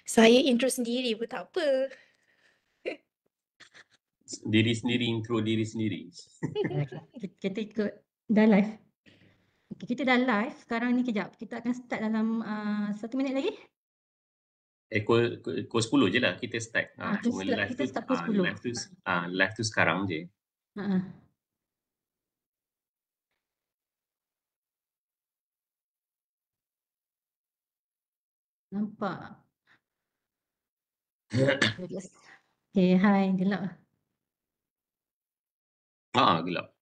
Saya intro sendiri pun tak apa. Diri sendiri, intro diri sendiri. Kita ikut dah live. Okay, kita dah live. Sekarang ni kejap. Kita akan start dalam 1 minit lagi. Pukul 10 je lah kita start. Cuma Kita start pukul 10. Live tu sekarang je. Nampak. Okay, hai. Gelap. Gelap.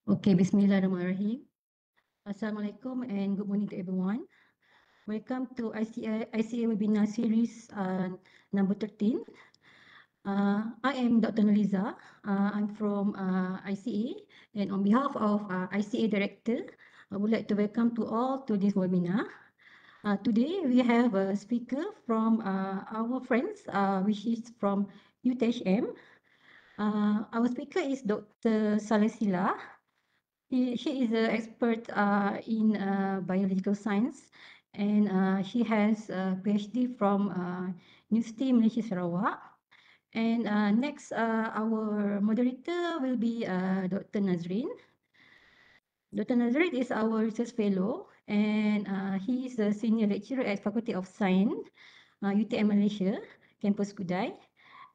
Okay, Bismillahirrahmanirrahim. Assalamualaikum and good morning to everyone. Welcome to ICA webinar series number 13. I am Dr. Noliza. I'm from ICA, and on behalf of ICA Director, I would like to welcome to all to this webinar. Today we have a speaker from our friends, which is from UTHM. Our speaker is Dr. Saleh Sila. She is an expert in biological science, and she has a PhD from University Malaysia Sarawak. And next, our moderator will be Dr. Nazrin. Dr. Nazrin is our research fellow, and he is a senior lecturer at Faculty of Science, UTM Malaysia, Campus Kudai.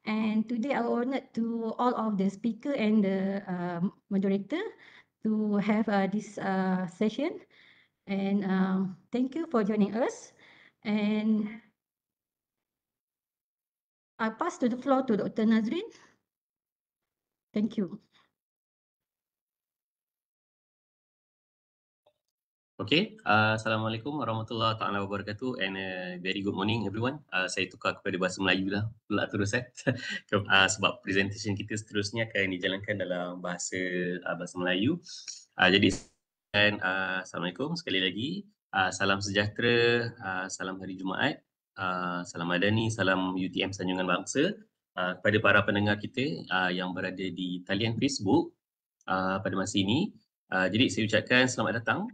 And today I'm honored to all of the speaker and the moderator to have this session. And thank you for joining us. And I pass to the floor to Dr. Nazrin. Thank you. Okay, Assalamualaikum warahmatullahi taala wabarakatuh and very good morning everyone. Saya tukar kepada bahasa Melayu lah pula terus sebab presentation kita seterusnya akan dijalankan dalam bahasa Melayu. Jadi Assalamualaikum sekali lagi. Salam sejahtera, salam hari Jumaat, salam madani, salam UTM Sanjungan Bangsa kepada para pendengar kita yang berada di talian Facebook pada masa ini. Jadi saya ucapkan selamat datang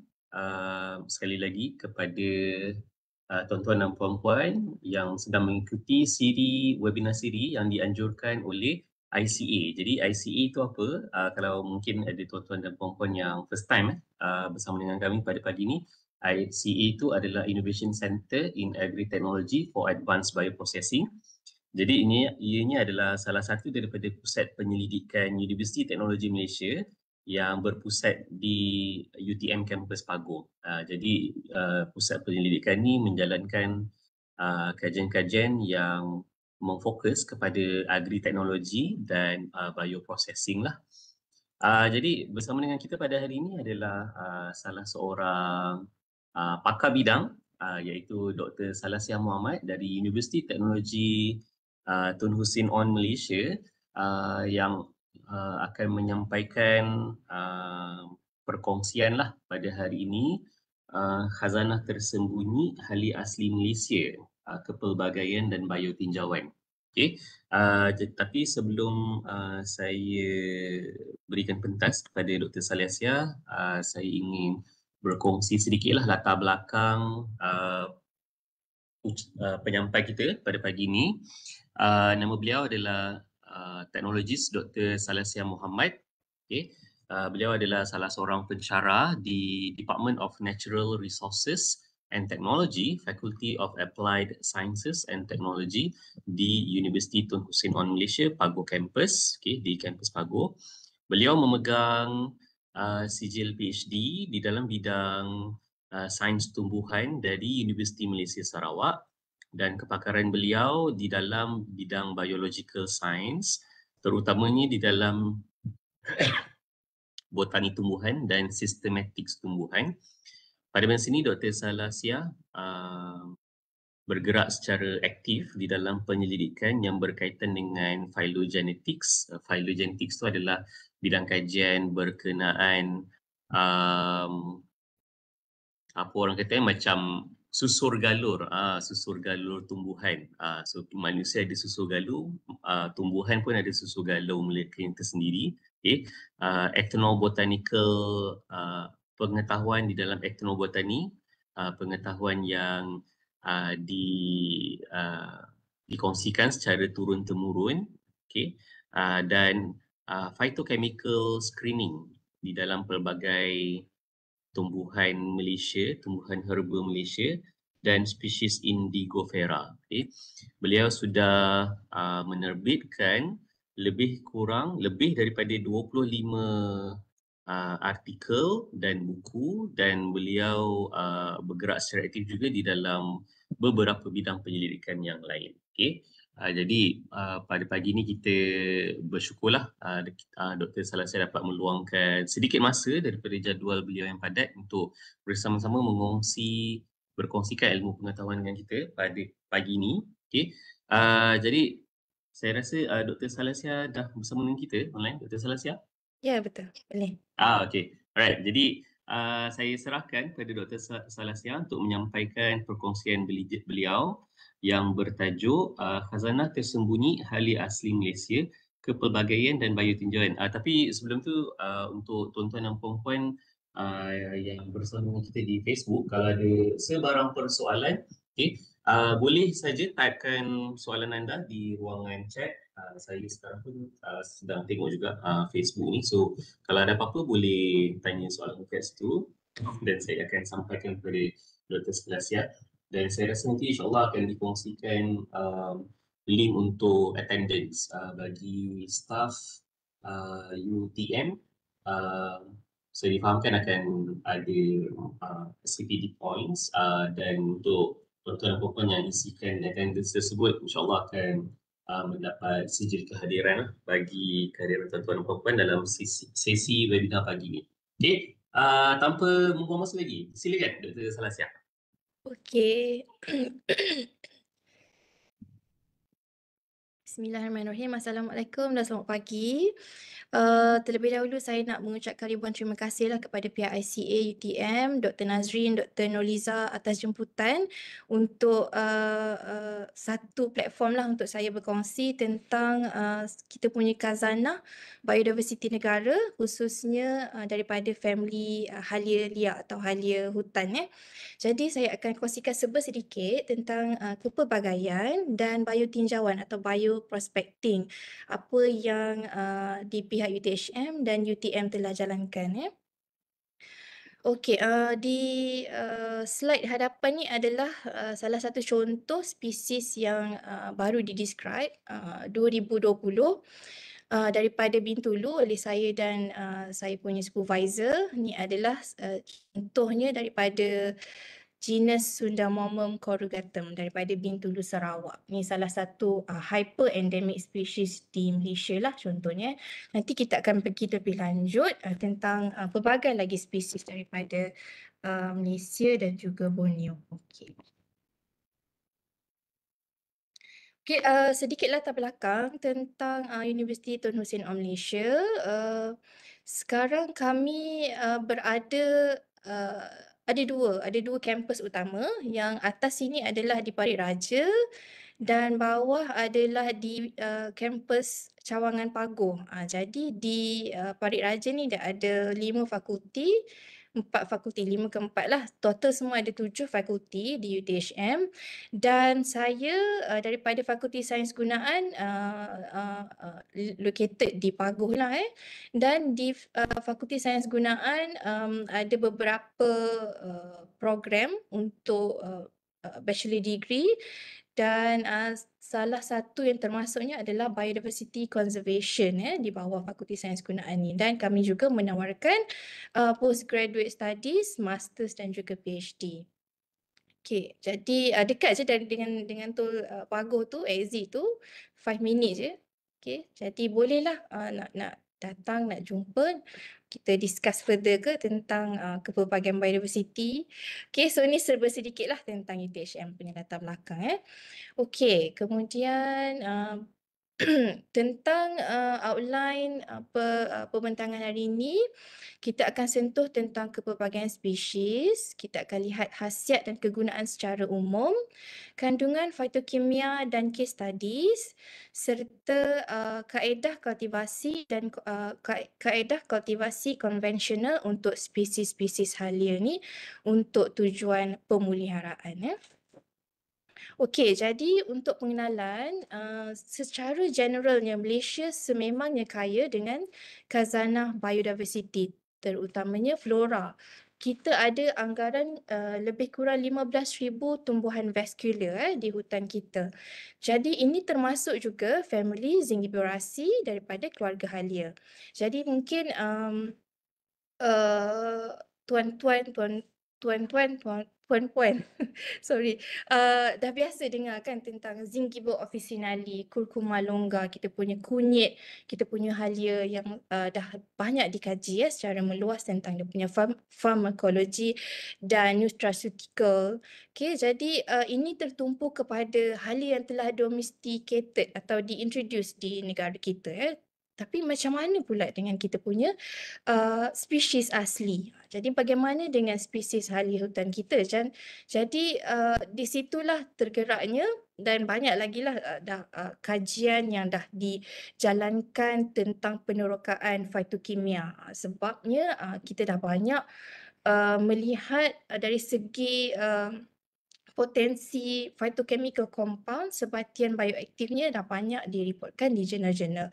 sekali lagi kepada tuan-tuan dan puan-puan yang sedang mengikuti webinar siri yang dianjurkan oleh ICA. Jadi ICA itu apa? Kalau mungkin ada tuan-tuan dan puan-puan yang first time bersama dengan kami pada pagi ini, ICA itu adalah Innovation Center in Agri-Technology for Advanced Bioprocessing. Jadi ianya adalah salah satu daripada pusat penyelidikan Universiti Teknologi Malaysia yang berpusat di UTM Campus Pagoh. Jadi pusat penyelidikan ini menjalankan kajian-kajian yang memfokus kepada agri-teknologi dan bioprocessing lah. Jadi bersama dengan kita pada hari ini adalah salah seorang pakar bidang iaitu Dr. Salasiah Muhammad dari Universiti Teknologi Tun Hussein On Malaysia yang akan menyampaikan perkongsian lah pada hari ini, khazanah tersembunyi ahli asli Malaysia, kepelbagaian dan biotinjauan. Okay. Tapi sebelum saya berikan pentas kepada Dr. Salasiah, saya ingin berkongsi sedikitlah latar belakang penyampai kita pada pagi ini. Nama beliau adalah teknologis Dr. Salasiah Muhammad. Okay. Beliau adalah salah seorang pensyarah di Department of Natural Resources and Technology, Faculty of Applied Sciences and Technology di Universiti Tun Hussein On Malaysia, Pagoh Campus, okay, di Campus Pagoh. Beliau memegang sijil PhD di dalam bidang sains tumbuhan dari Universiti Malaysia Sarawak, dan kepakaran beliau di dalam bidang biological science, terutamanya di dalam botani tumbuhan dan systematik tumbuhan. Pada masa ini Dr. Salasiah bergerak secara aktif di dalam penyelidikan yang berkaitan dengan phylogenetics. Phylogenetics itu adalah bidang kajian berkenaan apa orang kata macam susur galur tumbuhan. So manusia ada susur galur, tumbuhan pun ada susur galur mereka yang tersendiri. Okay. Ethnobotanical pengetahuan di dalam ethnobotani, pengetahuan yang dikongsikan secara turun temurun, okay. Dan phytochemical screening di dalam pelbagai tumbuhan Malaysia, tumbuhan herba Malaysia dan spesies Indigofera. Okay. Beliau sudah menerbitkan lebih daripada 25 artikel dan buku, dan beliau bergerak secara aktif juga di dalam beberapa bidang penyelidikan yang lain. Okay. Jadi pada pagi ini kita bersyukurlah Dr. Salasiah dapat meluangkan sedikit masa daripada jadual beliau yang padat untuk bersama-sama berkongsikan ilmu pengetahuan dengan kita pada pagi ini. Okay. Jadi saya rasa Dr. Salasiah dah bersama dengan kita online. Dr. Salasiah? Ya, betul. Boleh. Okay. Alright. Jadi saya serahkan kepada Dr. Salasiah untuk menyampaikan perkongsian beliau yang bertajuk Khazanah Tersembunyi Ahli Asli Malaysia, kepelbagaian dan biotinjauan. Tapi sebelum tu untuk tuan-tuan dan puan-puan yang bersama dengan kita di Facebook, kalau ada sebarang persoalan, boleh saja typekan soalan anda di ruangan chat. Saya sekarang pun sedang tengok juga Facebook ni. So kalau ada apa-apa boleh tanya soalan kat situ dan saya akan sampaikan kepada Dr. Selasia. Dan saya rasa nanti insyaAllah akan dikongsikan link untuk attendance bagi staff UTM. Saya difahamkan akan ada CPD points dan untuk tuan-tuan dan puan yang isikan attendance tersebut insyaAllah akan mendapat sijil kehadiran bagi kehadiran tuan-tuan dan puan dalam sesi webinar pagi ini. Okey, tanpa membuang masa lagi, silakan Dr. Salasia. Okey. Bismillahirrahmanirrahim. Assalamualaikum dan selamat pagi. Terlebih dahulu saya nak mengucapkan ribuan terima kasihlah kepada pihak ICA UTM, Dr. Nazrin, Dr. Noliza atas jemputan untuk satu platform lah untuk saya berkongsi tentang kita punya khazanah biodiversiti negara, khususnya daripada family halia liar atau halia hutan. Jadi saya akan kongsikan sedikit tentang kepelbagaian dan biotinjauan atau bioprospecting, apa yang di pihak UTHM dan UTM telah jalankan. Okey, di slide hadapan ni adalah salah satu contoh spesies yang baru didescribe 2020 daripada Bintulu oleh saya dan saya punya supervisor. Ni adalah contohnya daripada genus Sundamomum corrugatum daripada Bintulu, Sarawak. Ni salah satu hyper endemic species di Malaysia lah contohnya. Nanti kita akan pergi lebih lanjut tentang pelbagai lagi spesies daripada Malaysia dan juga Borneo. Okey. Okey, sedikit latar belakang tentang Universiti Tun Hussein of Malaysia. Sekarang kami berada ada dua kampus utama. Yang atas sini adalah di Parit Raja dan bawah adalah di kampus Cawangan Paguh. Jadi di Parit Raja ni dah ada 5 fakulti, 4 fakulti, 5 ke 4 lah. Total semua ada 7 fakulti di UTHM dan saya daripada Fakulti Sains Gunaan located di Paguh lah. Dan di Fakulti Sains Gunaan ada beberapa program untuk bachelor degree dan salah satu yang termasuknya adalah biodiversity conservation di bawah Fakulti Sains Gunaan ni, dan kami juga menawarkan postgraduate studies, masters dan juga PhD. Okey, jadi dekat je dengan tol Paguh tu, exit tu 5 minit je. Okey, jadi bolehlah nak datang, nak jumpa, kita discuss further ke tentang kepelbagaian biodiversity. Okey, so ni serba sedikitlah tentang UTHM punya latar belakang. Okey, kemudian tentang outline pembentangan hari ini, kita akan sentuh tentang kepelbagaian spesies, kita akan lihat khasiat dan kegunaan secara umum, kandungan fitokimia dan case studies, serta kaedah kultivasi dan kaedah kultivasi konvensional untuk spesies-spesies halia ni untuk tujuan pemeliharaan. Okey, jadi untuk pengenalan, secara generalnya Malaysia sememangnya kaya dengan khazanah biodiversiti, terutamanya flora. Kita ada anggaran lebih kurang 15,000 tumbuhan vaskular di hutan kita. Jadi ini termasuk juga family Zingiberacea daripada keluarga halia. Jadi mungkin puan-puan sorry, dah biasa dengar kan tentang Zingiber officinale, Curcuma longa, kita punya kunyit, kita punya halia yang dah banyak dikaji secara meluas tentang dia punya pharmacology dan nutraceutical. Okay, jadi ini tertumpu kepada halia yang telah domesticated atau diintroduce di negara kita. Tapi macam mana pula dengan kita punya spesies asli? Jadi bagaimana dengan spesies halia hutan kita? Jadi di situlah tergeraknya dan banyak lagi lah kajian yang dah dijalankan tentang penerokaan fitokimia. Sebabnya kita dah banyak melihat dari segi potensi phytochemical compound sebatian bioaktifnya dah banyak direportkan di jurnal-jurnal.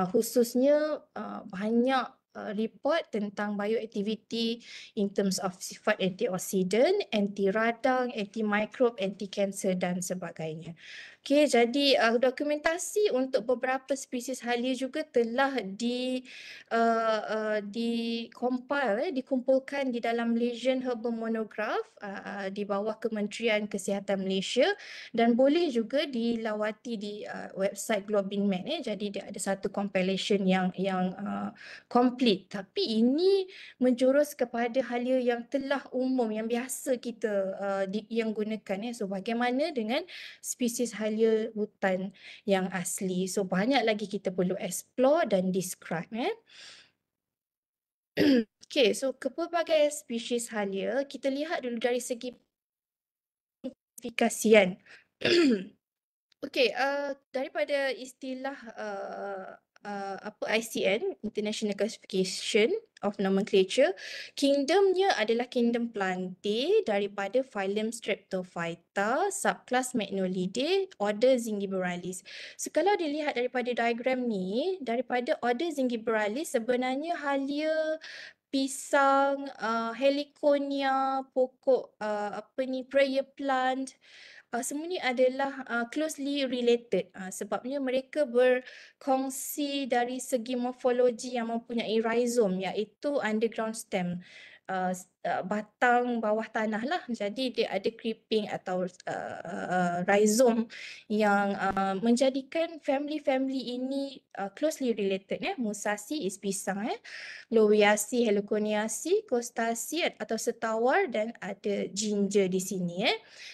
Khususnya banyak report tentang bioactivity in terms of sifat antioksidan, anti radang, anti mikrob, anti kanser dan sebagainya. Okey, jadi dokumentasi untuk beberapa spesies halia juga telah dikumpulkan di dalam Malaysian Herbal Monograph di bawah Kementerian Kesihatan Malaysia dan boleh juga dilawati di website GlobinMed. Jadi dia ada satu compilation yang complete. Tapi ini menjurus kepada halia yang telah umum, yang biasa kita yang gunakan. So bagaimana dengan spesies halia hutan yang asli? So banyak lagi kita perlu explore dan describe. Okey, so kepelbagaian spesies halia kita lihat dulu dari segi klasifikasian. Okey, daripada istilah ICN, International Classification of Nomenclature, kingdomnya adalah kingdom Plantae daripada phylum Streptophyta, subclass Magnolidae, order Zingiberalis. So kalau dilihat daripada diagram ni, daripada order Zingiberalis sebenarnya halia pisang, heliconia, pokok prayer plant, semua ni adalah closely related sebabnya mereka berkongsi dari segi morfologi yang mempunyai rhizome, iaitu underground stem, batang bawah tanah lah. Jadi dia ada creeping atau rhizome yang menjadikan family-family ini closely related. Musaceae is pisang, Lowiaceae, Heliconiaceae, Costaceae atau setawar, dan ada ginger di sini.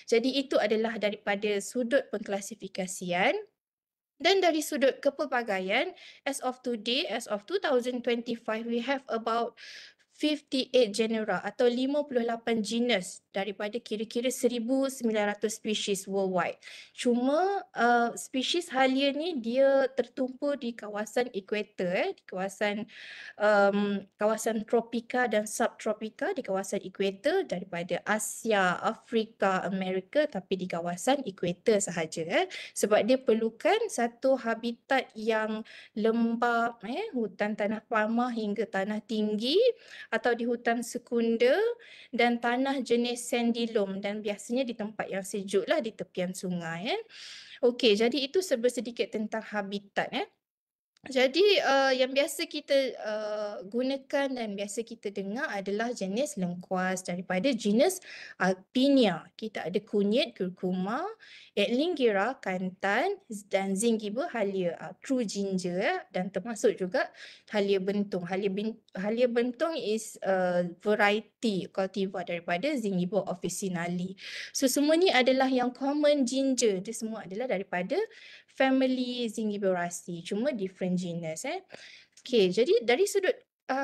Jadi itu adalah daripada sudut pengklasifikasian. Dan dari sudut kepelbagaian, as of today, as of 2025, we have about 58 genera atau 58 genus daripada kira-kira 1,900 spesies worldwide. Cuma spesies halia ni dia tertumpu di kawasan ekuator, di kawasan kawasan tropika dan subtropika, di kawasan ekuator daripada Asia, Afrika, Amerika, tapi di kawasan ekuator sahaja. Sebab dia perlukan satu habitat yang lembap, hutan tanah pamah hingga tanah tinggi, atau di hutan sekunda dan tanah jenis sandy loam, dan biasanya di tempat yang sejuk lah, di tepian sungai. Okey, jadi itu sedikit tentang habitat. Jadi yang biasa kita gunakan dan biasa kita dengar adalah jenis lengkuas daripada genus Alpinia. Kita ada kunyit, curcuma, Edlingira, Kantan dan Zingiber halia, true ginger, dan termasuk juga halia bentung. Halia bentung is variety cultivar daripada Zingiber officinale. So semua ni adalah yang common ginger. Dia semua adalah daripada family Zingiberaceae, cuma different genus. Okey, jadi dari sudut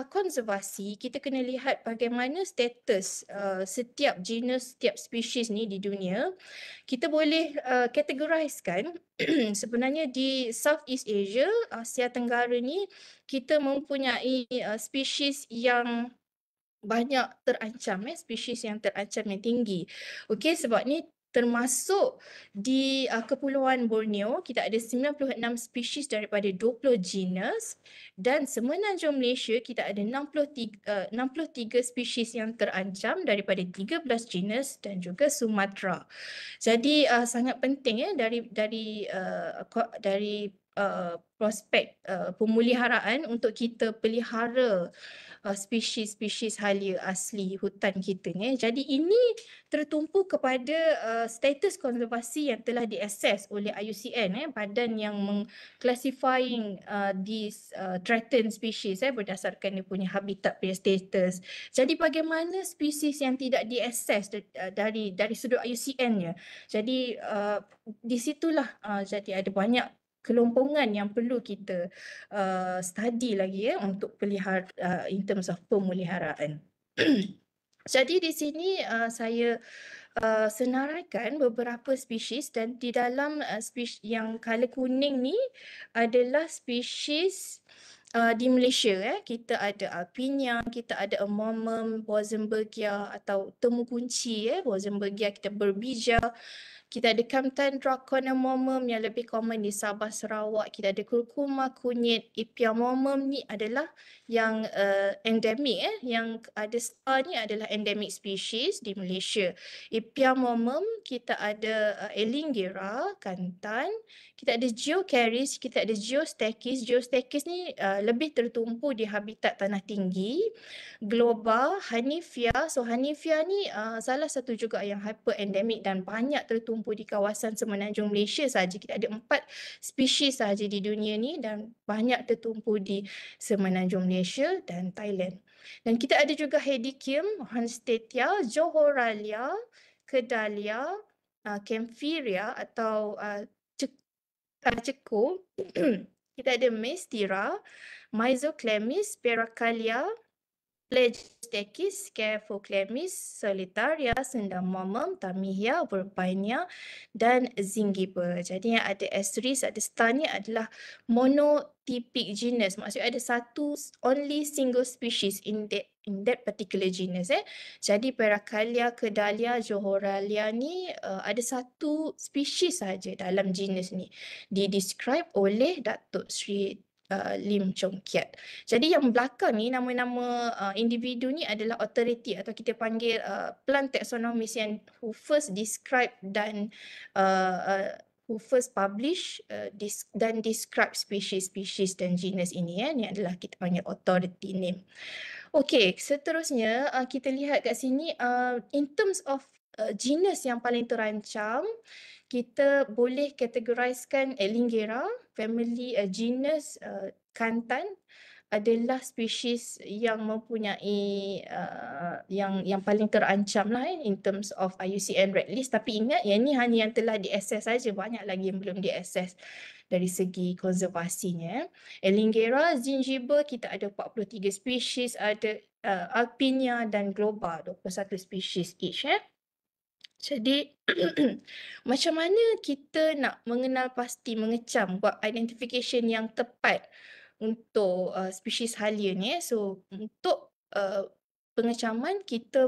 konservasi, kita kena lihat bagaimana status setiap genus, setiap spesies ni di dunia. Kita boleh categorizekan sebenarnya di Southeast Asia, Asia Tenggara ni, kita mempunyai spesies yang banyak terancam, spesies yang terancam yang tinggi. Okey, sebab ni termasuk di Kepulauan Borneo, kita ada 96 spesies daripada 20 genus, dan semenanjung Malaysia kita ada 63 spesies yang terancam daripada 13 genus, dan juga Sumatera. Jadi sangat penting dari prospek pemeliharaan untuk kita pelihara spesies-spesies halia asli hutan kita. Jadi ini tertumpu kepada status konservasi yang telah diakses oleh IUCN, badan yang mengclassifying these threatened species berdasarkan dia punya habitat punya status. Jadi bagaimana spesies yang tidak diakses dari sudut IUCN-nya. Jadi di situlah jadi ada banyak kelompongan yang perlu kita study lagi untuk pelihara in terms of pemeliharaan. Jadi di sini saya senaraikan beberapa spesies, dan di dalam spesies yang color kuning ni adalah spesies di Malaysia. Kita ada Alpinia, kita ada Amomum, Bosenbergia atau temu kunci Bosenbergia, kita berbija. Kita ada Kamtan Draconomomum yang lebih common di Sabah Sarawak. Kita ada Kurkuma kunyit. Ipiamomum ni adalah yang endemik yang ada star ni adalah endemic species di Malaysia. Ipiamomum, kita ada Elingera, Kantan. Kita ada Geocaris, kita ada Geostachys. Geostachys ni lebih tertumpu di habitat tanah tinggi. Globa, Hanifia. So Hanifia ni salah satu juga yang hyper endemik dan banyak tertumpu di kawasan semenanjung Malaysia saja. Kita ada 4 spesies saja di dunia ni dan banyak tertumpu di semenanjung Malaysia dan Thailand. Dan kita ada juga Hedychium, Hornstetia, Johoralia, Kedalia, Kaempferia atau cekul. Kita ada Mestira, Myzoclemis, Spiracalia, Phlegistachys, Scaphoclemis, Solitaria, Sendamomum, Tamihia, Verbainia dan Zingiber. Jadi yang ada asterisk, ada star ni adalah monotypic genus. Maksudnya ada satu only single species in that particular genus. Jadi Paracalia, Kedalia, Johoralia ni ada satu species saja dalam genus ni. Didescribe oleh Datuk Sri Lim Chong Kiat. Jadi yang belakang ni nama-nama individu ni adalah authority atau kita panggil plant taxonomist yang who first describe dan who first publish dan describe species dan genus ini. Ni adalah kita panggil authority name. Okey, seterusnya kita lihat kat sini in terms of genus yang paling terancam, kita boleh categorizekan Elingera, family genus Kantan adalah spesies yang mempunyai yang paling terancam lah in terms of IUCN Red List. Tapi ingat yang ni hanya yang telah diakses saja, banyak lagi yang belum diakses dari segi konservasinya. Elingera, Zingiber kita ada 43 spesies, ada Alpinia dan Globa 21 spesies each. Jadi macam mana kita nak mengenal pasti, mengecam, buat identification yang tepat untuk spesies halia ni. So untuk pengecaman kita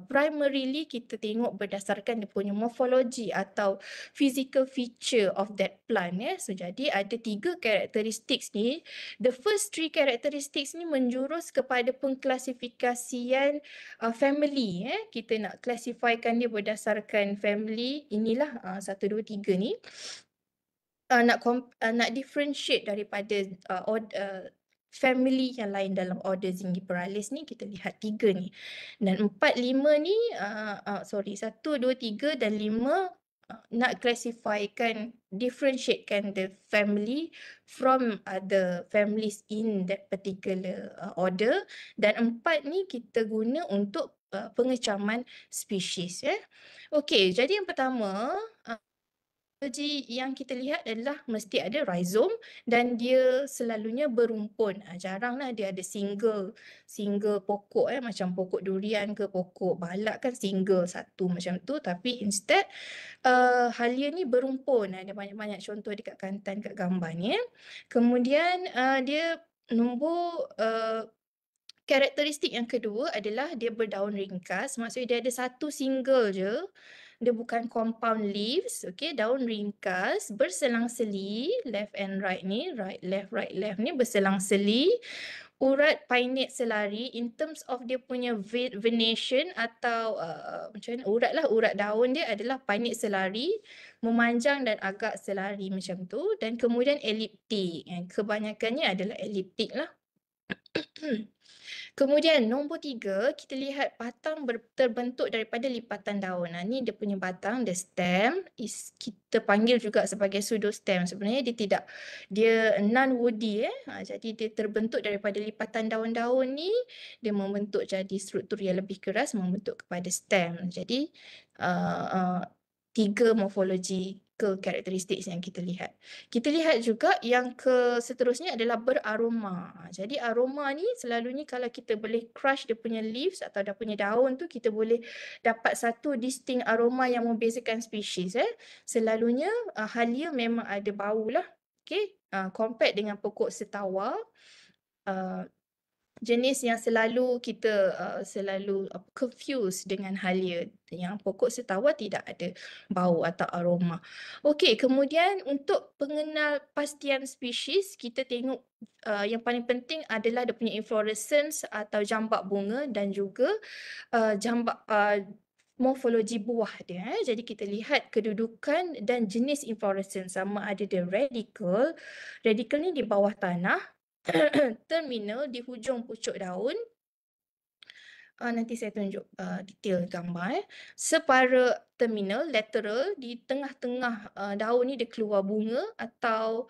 primarily kita tengok berdasarkan dia punya morphology atau physical feature of that plant. So jadi ada 3 characteristics ni. The first 3 characteristics ni menjurus kepada pengklasifikasian family. Kita nak classifykan dia berdasarkan family. Inilah 1, 2, 3 ni. Nak differentiate daripada family yang lain dalam order Zingiberalis ni, kita lihat 3 ni. Dan 4, 5 ni, 1, 2, 3 dan 5 nak classifykan, differentiatekan the family from other families in that particular order. Dan 4 ni kita guna untuk pengecaman spesies. Okey, jadi yang pertama, yang kita lihat adalah mesti ada rhizome dan dia selalunya berumpun. Jaranglah dia ada single pokok macam pokok durian ke pokok balak kan single satu macam tu, tapi instead halia ni berumpun. Ada banyak-banyak contoh dekat Kantan kat gambar ni. Kemudian dia nombor karakteristik yang kedua adalah dia berdaun ringkas. Maksudnya dia ada satu single je. Dia bukan compound leaves. Okay, daun ringkas, berselang-seli, left and right ni, right left ni berselang-seli. Urat pinnate selari in terms of dia punya venation atau macam mana urat lah, urat daun dia adalah pinnate selari, memanjang dan agak selari macam tu. Dan kemudian elliptik. Kebanyakannya adalah elliptik lah. Kemudian nombor 3, kita lihat batang terbentuk daripada lipatan daun. Ni dia punya batang, the stem, kita panggil juga sebagai pseudostem. Sebenarnya dia non-woody. Jadi dia terbentuk daripada lipatan daun-daun ni, dia membentuk jadi struktur yang lebih keras, membentuk kepada stem. Jadi 3 morfologi physical characteristics yang kita lihat. Kita lihat juga yang seterusnya adalah beraroma. Jadi aroma ni selalunya kalau kita boleh crush dia punya leaves atau dia punya daun tu, kita boleh dapat satu distinct aroma yang membezakan spesies. Selalunya halia memang ada bau lah. Okay, compared dengan pokok setawa, jenis yang selalu kita confuse dengan halia. Yang pokok setawa tidak ada bau atau aroma. Okey, kemudian untuk pengenalpastian spesies, kita tengok yang paling penting adalah dia punya inflorescence atau jambak bunga dan juga jambak morfologi buah dia. Jadi kita lihat kedudukan dan jenis inflorescence, sama ada dia radical. Radical ni di bawah tanah, terminal di hujung pucuk daun. Nanti saya tunjuk detail gambar. Separa terminal, lateral, di tengah-tengah daun ni dia keluar bunga, atau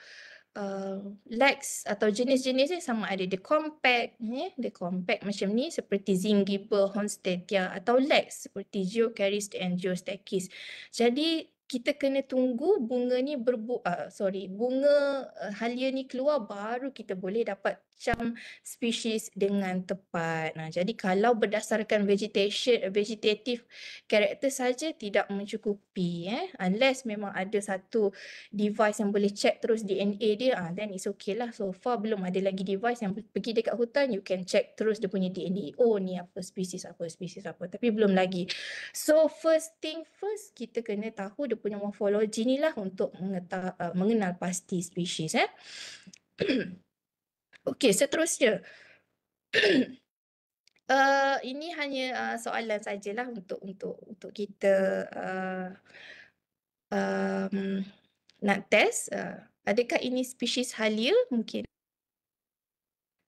legs atau jenis-jenis ni sama ada dia compact, dia compact macam ni seperti Zingiber, Hornstedia, atau legs seperti Geocharis and Geostachys. Jadi kita kena tunggu bunga ni bunga halia ni keluar, baru kita boleh dapat cam spesies dengan tepat. Jadi kalau berdasarkan vegetative character saja tidak mencukupi, unless memang ada satu device yang boleh check terus DNA dia, then it's okay lah. So far belum ada lagi device yang pergi dekat hutan, you can check terus dia punya DNA. Oh ni apa spesies apa, tapi belum lagi. So first thing first, kita kena tahu dia punya morfologi ni lah untuk mengenal pasti spesies. Okey, seterusnya. Ini hanya soalan sajalah untuk kita nak test. Adakah ini spesies halia? Mungkin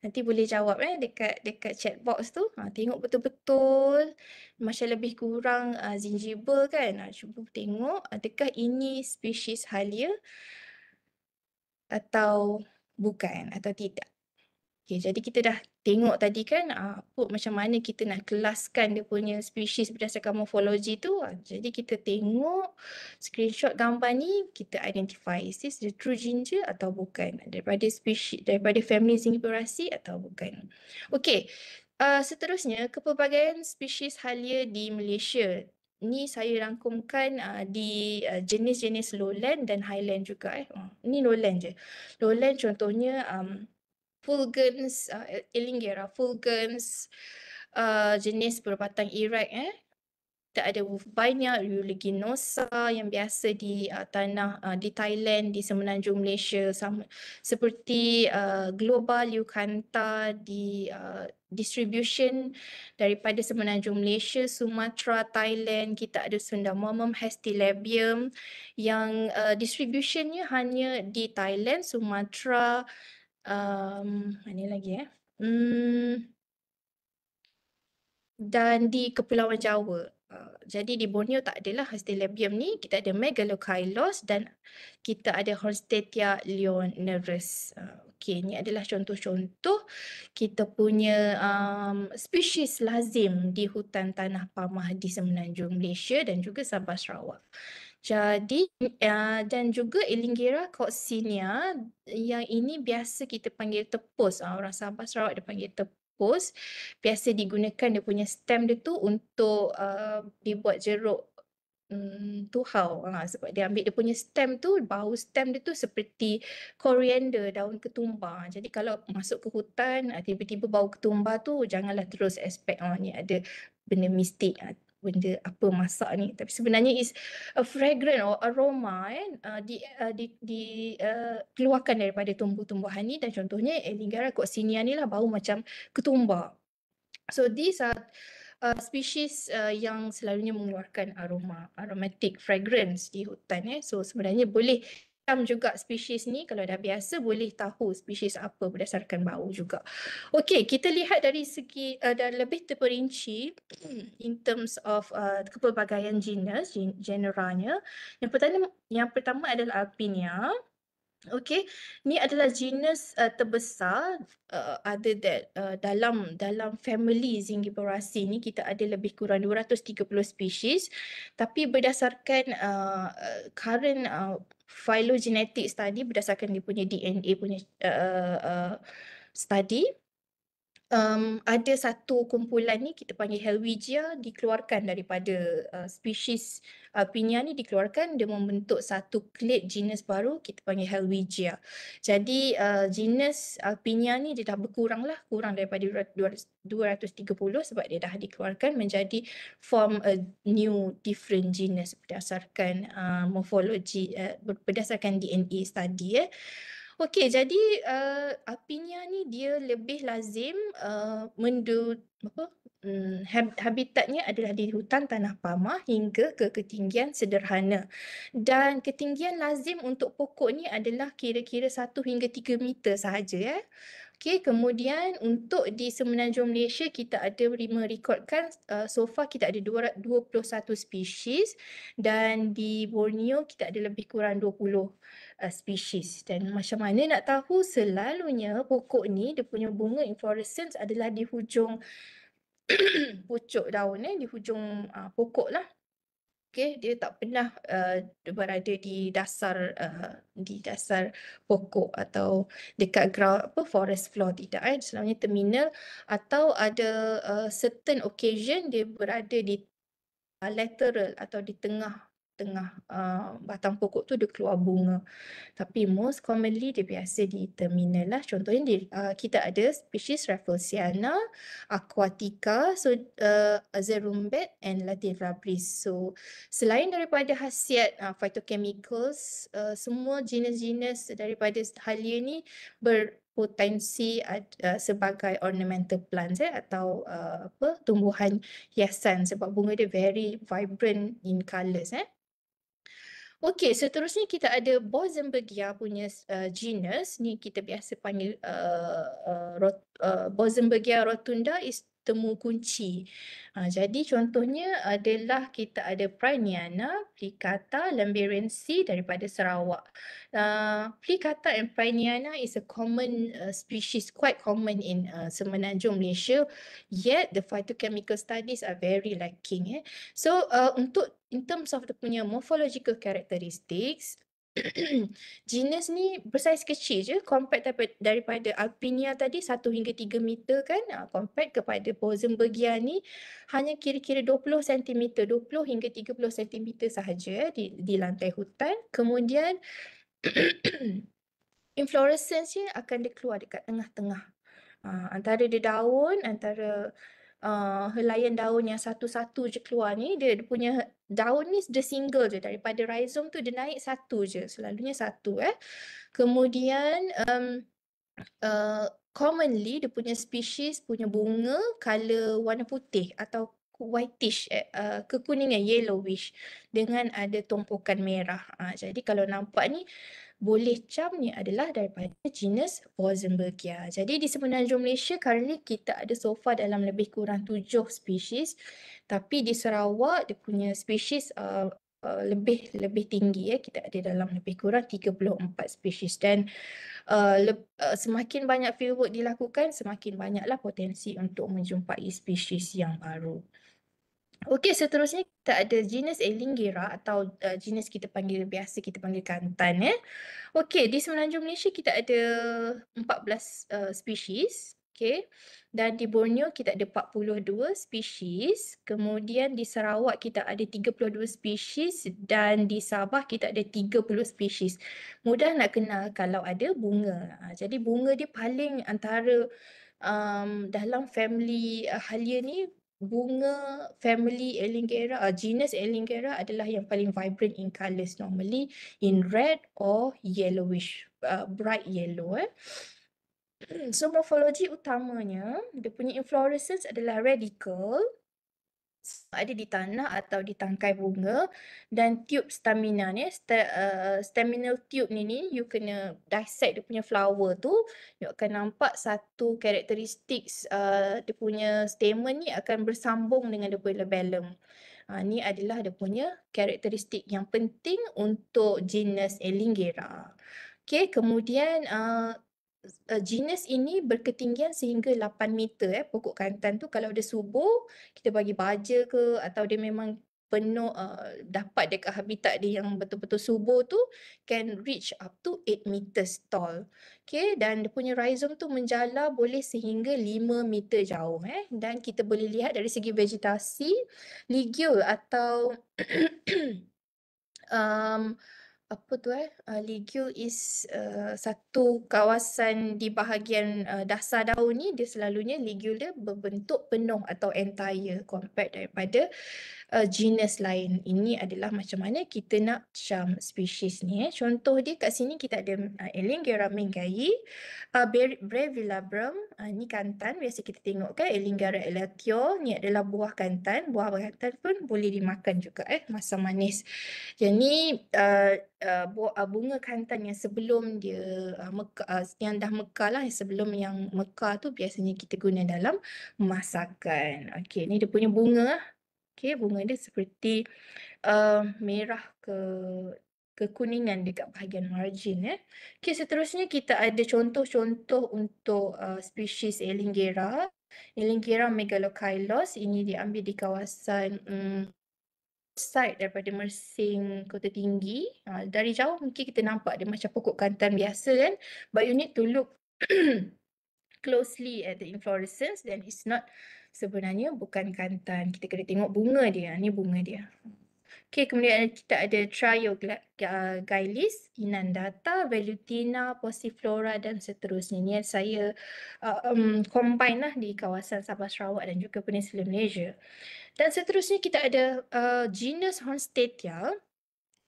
nanti boleh jawab dekat chat box tu. Tengok betul-betul macam lebih kurang Zingiber kan. Cuba tengok adakah ini spesies halia atau bukan atau tidak. Okay, jadi kita dah tengok tadi kan macam mana kita nak kelaskan dia punya spesies berdasarkan morfologi tu. Jadi kita tengok screenshot gambar ni, kita identify is this the true ginger atau bukan, daripada spesies, daripada family Zingiberaceae atau bukan. Okey, seterusnya kepelbagaian spesies halia di Malaysia. Ni saya rangkumkan di jenis-jenis lowland dan highland juga. Ni lowland je. Lowland contohnya Fulgens, Elingera fulgens, jenis berbatang Iraq. Kita ada Wolfbania, Euleginosa yang biasa di tanah di Thailand, di semenanjung Malaysia, seperti Global Eucantha di distribution daripada semenanjung Malaysia, Sumatra, Thailand. Kita ada Sundamomum hestilabium yang distributionnya hanya di Thailand, Sumatra, mana lagi dan di Kepulauan Jawa. Jadi di Borneo tak adalah hestilabium ni. Kita ada Megalokailos dan kita ada Hornstedia leonerus. Okey, ni adalah contoh-contoh kita punya spesies lazim di hutan tanah pamah di semenanjung Malaysia dan juga Sabah Sarawak. Jadi dan juga Elingera coccinea, yang ini biasa kita panggil tepus. Orang Sabah Sarawak dia panggil tepus. Biasa digunakan dia punya stem dia tu untuk dibuat jeruk tuhau. Sebab dia ambil dia punya stem tu, bau stem dia tu seperti koriander, daun ketumbar. Jadi kalau masuk ke hutan tiba-tiba bau ketumbar tu, janganlah terus expect ni ada benda mistik, benda apa masak ni. Tapi sebenarnya is a fragrant or aroma keluarkan daripada tumbuh-tumbuhan ni, dan contohnya Elingera coccinea ni lah bau macam ketumbar. So these are species yang selalunya mengeluarkan aromatic fragrance di hutan. So sebenarnya boleh juga spesies ni, kalau dah biasa boleh tahu spesies apa berdasarkan bau juga. Okey, kita lihat dari segi lebih terperinci in terms of kepelbagaian genusnya. Yang pertama adalah Alpinia. Okey, ni adalah genus terbesar other that dalam family Zingiberraceae ni kita ada lebih kurang 230 spesies, tapi berdasarkan current phylogenetic study, berdasarkan dia punya DNA punya study, ada satu kumpulan ni kita panggil Helwigia dikeluarkan daripada spesies Alpinia ni, dikeluarkan, dia membentuk satu clade genus baru kita panggil Helwigia. Jadi genus Alpinia ni dia dah berkurang lah, kurang daripada 230 sebab dia dah dikeluarkan menjadi form a new different genus berdasarkan morfologi, berdasarkan DNA study. Okey, jadi Alpinia ni dia lebih lazim habitatnya adalah di hutan tanah pamah hingga ke ketinggian sederhana. Dan ketinggian lazim untuk pokok ni adalah kira-kira 1 hingga 3 meter sahaja. Okey, kemudian untuk di Semenanjung Malaysia kita ada merekodkan so far kita ada 21 spesies, dan di Borneo kita ada lebih kurang 20 spesies. Dan macam mana nak tahu, selalunya pokok ni dia punya bunga inflorescence adalah di hujung pucuk daun, di hujung pokok lah. Okey, dia tak pernah berada di dasar pokok atau dekat ground forest floor, tidak. Selalunya terminal, atau ada certain occasion dia berada di lateral atau di tengah batang pokok tu dia keluar bunga. Tapi most commonly dia biasa di terminal lah. Contohnya kita ada spesies Rafflesiana, Aquatica, Azerumbat and Latifrabris. So selain daripada khasiat phytochemicals, semua jenis-jenis daripada halia ni berpotensi sebagai ornamental plants atau tumbuhan hiasan, sebab bunga dia very vibrant in colours. Okey, seterusnya kita ada Bosenbergia punya genus ni, kita biasa panggil Bosenbergia rotunda is temu kunci. Jadi contohnya adalah kita ada Priniana, Plicata, Lamberensis daripada Sarawak. Plicata and Priniana is a common species, quite common in Semenanjung Malaysia, yet the phytochemical studies are very lacking. So in terms of the punya morphological characteristics, genus ni bersaiz kecil je compared daripada Alpinia tadi 1 hingga 3 meter kan, compared kepada Bosenbergia ni hanya kira-kira 20 cm, 20 hingga 30 cm sahaja di lantai hutan. Kemudian inflorescence-nya akan dia keluar dekat tengah-tengah, antara dia daun, antara helaian daun yang satu-satu je keluar ni, dia punya daun ni dia single je, daripada rhizome tu dia naik satu je, selalunya satu. Kemudian commonly dia punya spesies punya bunga color warna putih atau whitish, kekuningan, yellowish dengan ada tumpukan merah. Jadi kalau nampak ni boleh cam ni adalah daripada genus Bosenbergia. Jadi di Semenanjung Malaysia currently kita ada so far dalam lebih kurang 7 spesies, tapi di Sarawak dia punya spesies lebih tinggi. Kita ada dalam lebih kurang 34 spesies, dan semakin banyak fieldwork dilakukan, semakin banyaklah potensi untuk menjumpai spesies yang baru. Okey, seterusnya kita ada genus Elingera atau genus biasa kita panggil kantan. Okey, di Semenanjung Malaysia kita ada 14 spesies. Okey, dan di Borneo kita ada 42 spesies. Kemudian di Sarawak kita ada 32 spesies, dan di Sabah kita ada 30 spesies. Mudah nak kenal kalau ada bunga. Jadi bunga dia paling antara dalam family halia ni, bunga family Elingera, genus Elingera adalah yang paling vibrant in colours, normally in red or yellowish, bright yellow. So morfologi utamanya, dia punya inflorescence adalah radical, ada di tanah atau di tangkai bunga, dan tube stamina ni, staminal tube ni you kena dissect dia punya flower tu, you akan nampak satu karakteristik dia punya stamen ni akan bersambung dengan dia punya labellum. Ni adalah dia punya karakteristik yang penting untuk genus Elingera. Okey, kemudian genus ini berketinggian sehingga 8 meter pokok kantan tu. Kalau dia subur, kita bagi baja ke atau dia memang penuh dapat dekat habitat dia yang betul-betul subur tu, can reach up to 8 meters tall. Okey, dan dia punya rhizome tu menjala boleh sehingga 5 meter jauh dan kita boleh lihat dari segi vegetasi, ligule atau um, apa tu ligule is satu kawasan di bahagian dasar daun ni, dia selalunya ligule dia berbentuk penuh atau entire compared daripada genus lain. Ini adalah macam mana kita nak cam spesies ni. Contoh dia kat sini kita ada Elingera mengai, Brevilabrum, ni kantan biasa kita tengok kan, Elingera elatio, ni adalah buah kantan. Buah kantan pun boleh dimakan juga masam manis. Jadi bunga kantan yang sebelum dia yang dah mekar lah, sebelum yang mekar tu biasanya kita guna dalam masakan. Okey, ni dia punya bunga. Okey, bunga dia seperti merah kekuningan dekat bahagian margin Okey, seterusnya kita ada contoh-contoh untuk spesies Elingera. Elingera megalocheilos, ini diambil di kawasan side daripada Mersing Kota Tinggi. Dari jauh mungkin kita nampak dia macam pokok kantan biasa kan, but you need to look closely at the inflorescence, then it's not, sebenarnya bukan kantan. Kita kena tengok bunga dia. Ni bunga dia. Okey, kemudian kita ada Triogailis, Inundata, Velutina, Passiflora dan seterusnya. Ni saya combine lah di kawasan Sabah Sarawak dan juga Peninsula Malaysia. Dan seterusnya kita ada genus Hornstetia.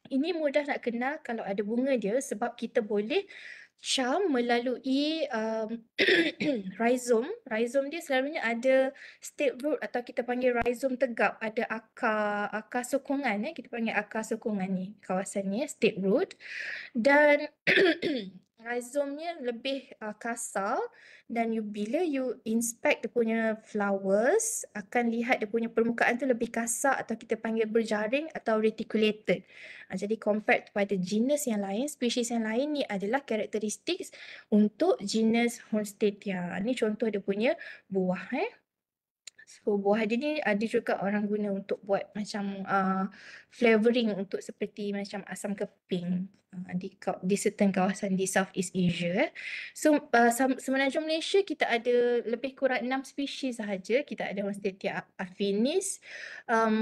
Ini mudah nak kenal kalau ada bunga dia sebab kita boleh cam melalui rhizome. Rhizome dia selalunya ada state root atau kita panggil rhizome tegap. Ada akar sokongan kita panggil akar sokongan ni. Kawasan ni state root. Dan rhizome-nya lebih kasar dan bila you inspect dia punya flowers, akan lihat dia punya permukaan tu lebih kasar atau kita panggil berjaring atau reticulated. Jadi compared kepada genus yang lain, spesies yang lain, ni adalah karakteristik untuk genus Hornstetia. Ni contoh dia punya buah So buah dia ni ada juga orang guna untuk buat macam flavoring untuk seperti macam asam keping di certain kawasan di Southeast Asia. So semenanjung Malaysia kita ada lebih kurang 6 spesies sahaja. Kita ada Hornstetia affinis,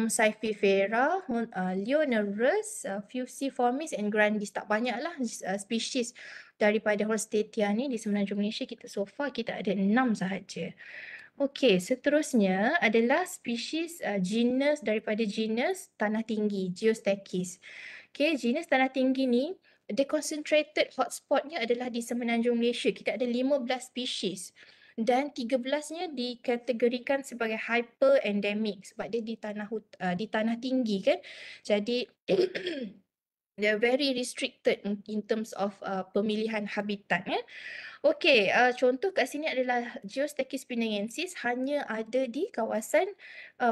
Cyphifera, Leonorus, Fusiformis and grandis. Tak banyaklah spesies daripada Hornstetia ni di semenanjung Malaysia. So far kita ada 6 sahaja. Okey, seterusnya adalah spesies genus daripada genus tanah tinggi, Geostachys. Okey, genus tanah tinggi ni, the concentrated hotspotnya adalah di semenanjung Malaysia. Kita ada 15 spesies dan 13-nya dikategorikan sebagai hyper endemic sebab dia di tanah tinggi kan. Jadi they are very restricted in terms of pemilihan habitat Okey, contoh kat sini adalah Geostachys pinangensis, hanya ada di kawasan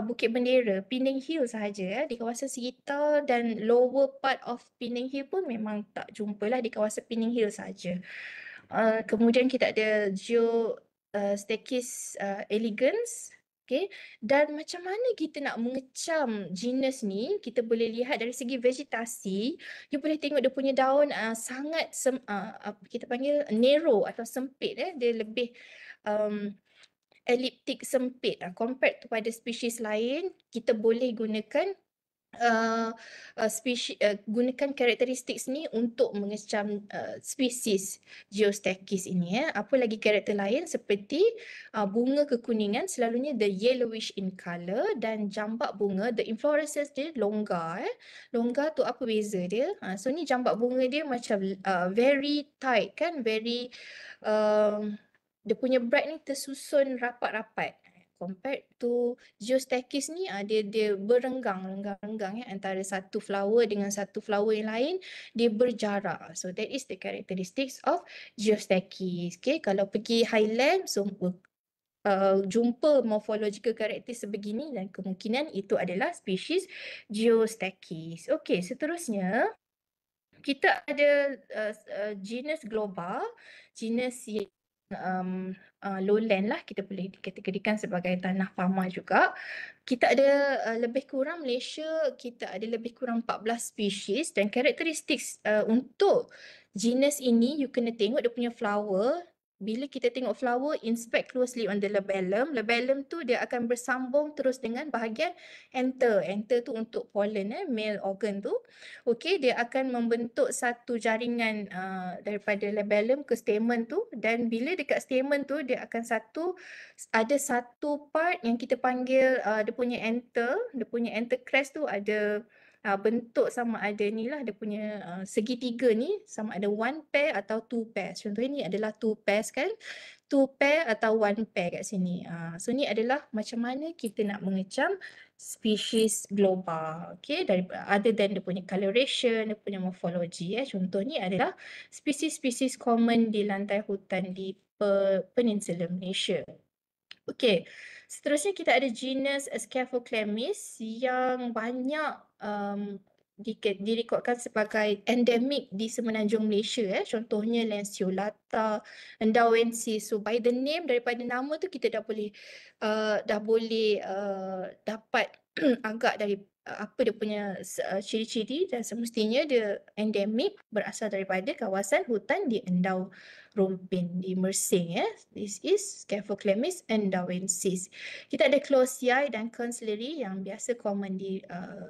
Bukit Bendera, Penang Hill sahaja di kawasan sekitar, dan lower part of Penang Hill pun memang tak jumpalah di kawasan Penang Hill sahaja. Kemudian kita ada Geostachys elegans. Okay. Dan macam mana kita nak mengecam genus ni, kita boleh lihat dari segi vegetasi. You boleh tengok dia punya daun sangat kita panggil narrow atau sempit dia lebih elliptic sempit compared kepada spesies lain. Kita boleh gunakan gunakan karakteristik ni untuk mengecam spesies Geostachys ini Apa lagi karakter lain seperti bunga kekuningan selalunya the yellowish in color, dan jambak bunga, the inflorescence dia longgar longgar tu apa beza dia? So ni jambak bunga dia macam very tight kan, very dia punya bride ni tersusun rapat-rapat. Compared to Geostachys ni dia berenggang antara satu flower dengan satu flower yang lain, dia berjarak. So that is the characteristics of Geostachys. Okay, kalau pergi highland, so jumpa morphological character sebegini dan kemungkinan itu adalah spesies Geostachys. Okay, seterusnya kita ada genus Globa, genus yang lowland lah, kita boleh dikategorikan sebagai tanah pamah juga. Kita ada lebih kurang Malaysia, kita ada lebih kurang 14 spesies dan karakteristik untuk genus ini you kena tengok dia punya flower. Bila kita tengok flower, inspect closely on the labellum. Labellum tu dia akan bersambung terus dengan bahagian anther. Anther tu untuk pollen, male organ tu. Okey, dia akan membentuk satu jaringan daripada labellum ke stamen tu, dan bila dekat stamen tu dia akan ada satu part yang kita panggil dia punya anther crest tu ada bentuk sama ada ni lah, dia punya segitiga ni sama ada one pair atau two pairs. Contohnya ni adalah two pairs kan, two pair atau one pair kat sini. So ni adalah macam mana kita nak mengecam spesies Globa. Okay, other than dia punya coloration, dia punya morphology. Contoh ni adalah spesies-spesies common di lantai hutan di Peninsula Malaysia. Okey, seterusnya kita ada genus Scaphoclemys yang banyak direkodkan sebagai endemik di semenanjung Malaysia. Contohnya Lanceolata, Endauensis. So by the name, daripada nama tu kita dah boleh dapat agak dari apa dia punya ciri-ciri, dan semestinya dia endemik berasal daripada kawasan hutan di Endau Rompin di Mersing. This is Scaphoclemys endauensis. Kita ada Closei dan Consley yang biasa common di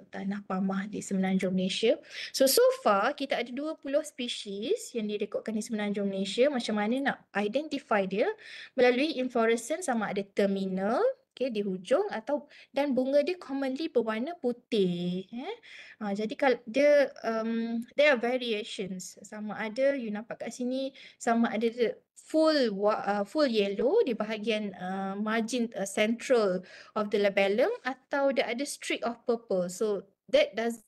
tanah pamah di semenanjung Malaysia. So far kita ada 20 spesies yang direkodkan di semenanjung Malaysia. Macam mana nak identify dia? Melalui inflorescence sama ada terminal, di hujung, dan bunga dia commonly berwarna putih. Jadi kalau dia there are variations. Sama ada you nampak kat sini, sama ada dia full yellow di bahagian margin central of the labellum, atau dia ada streak of purple. So that does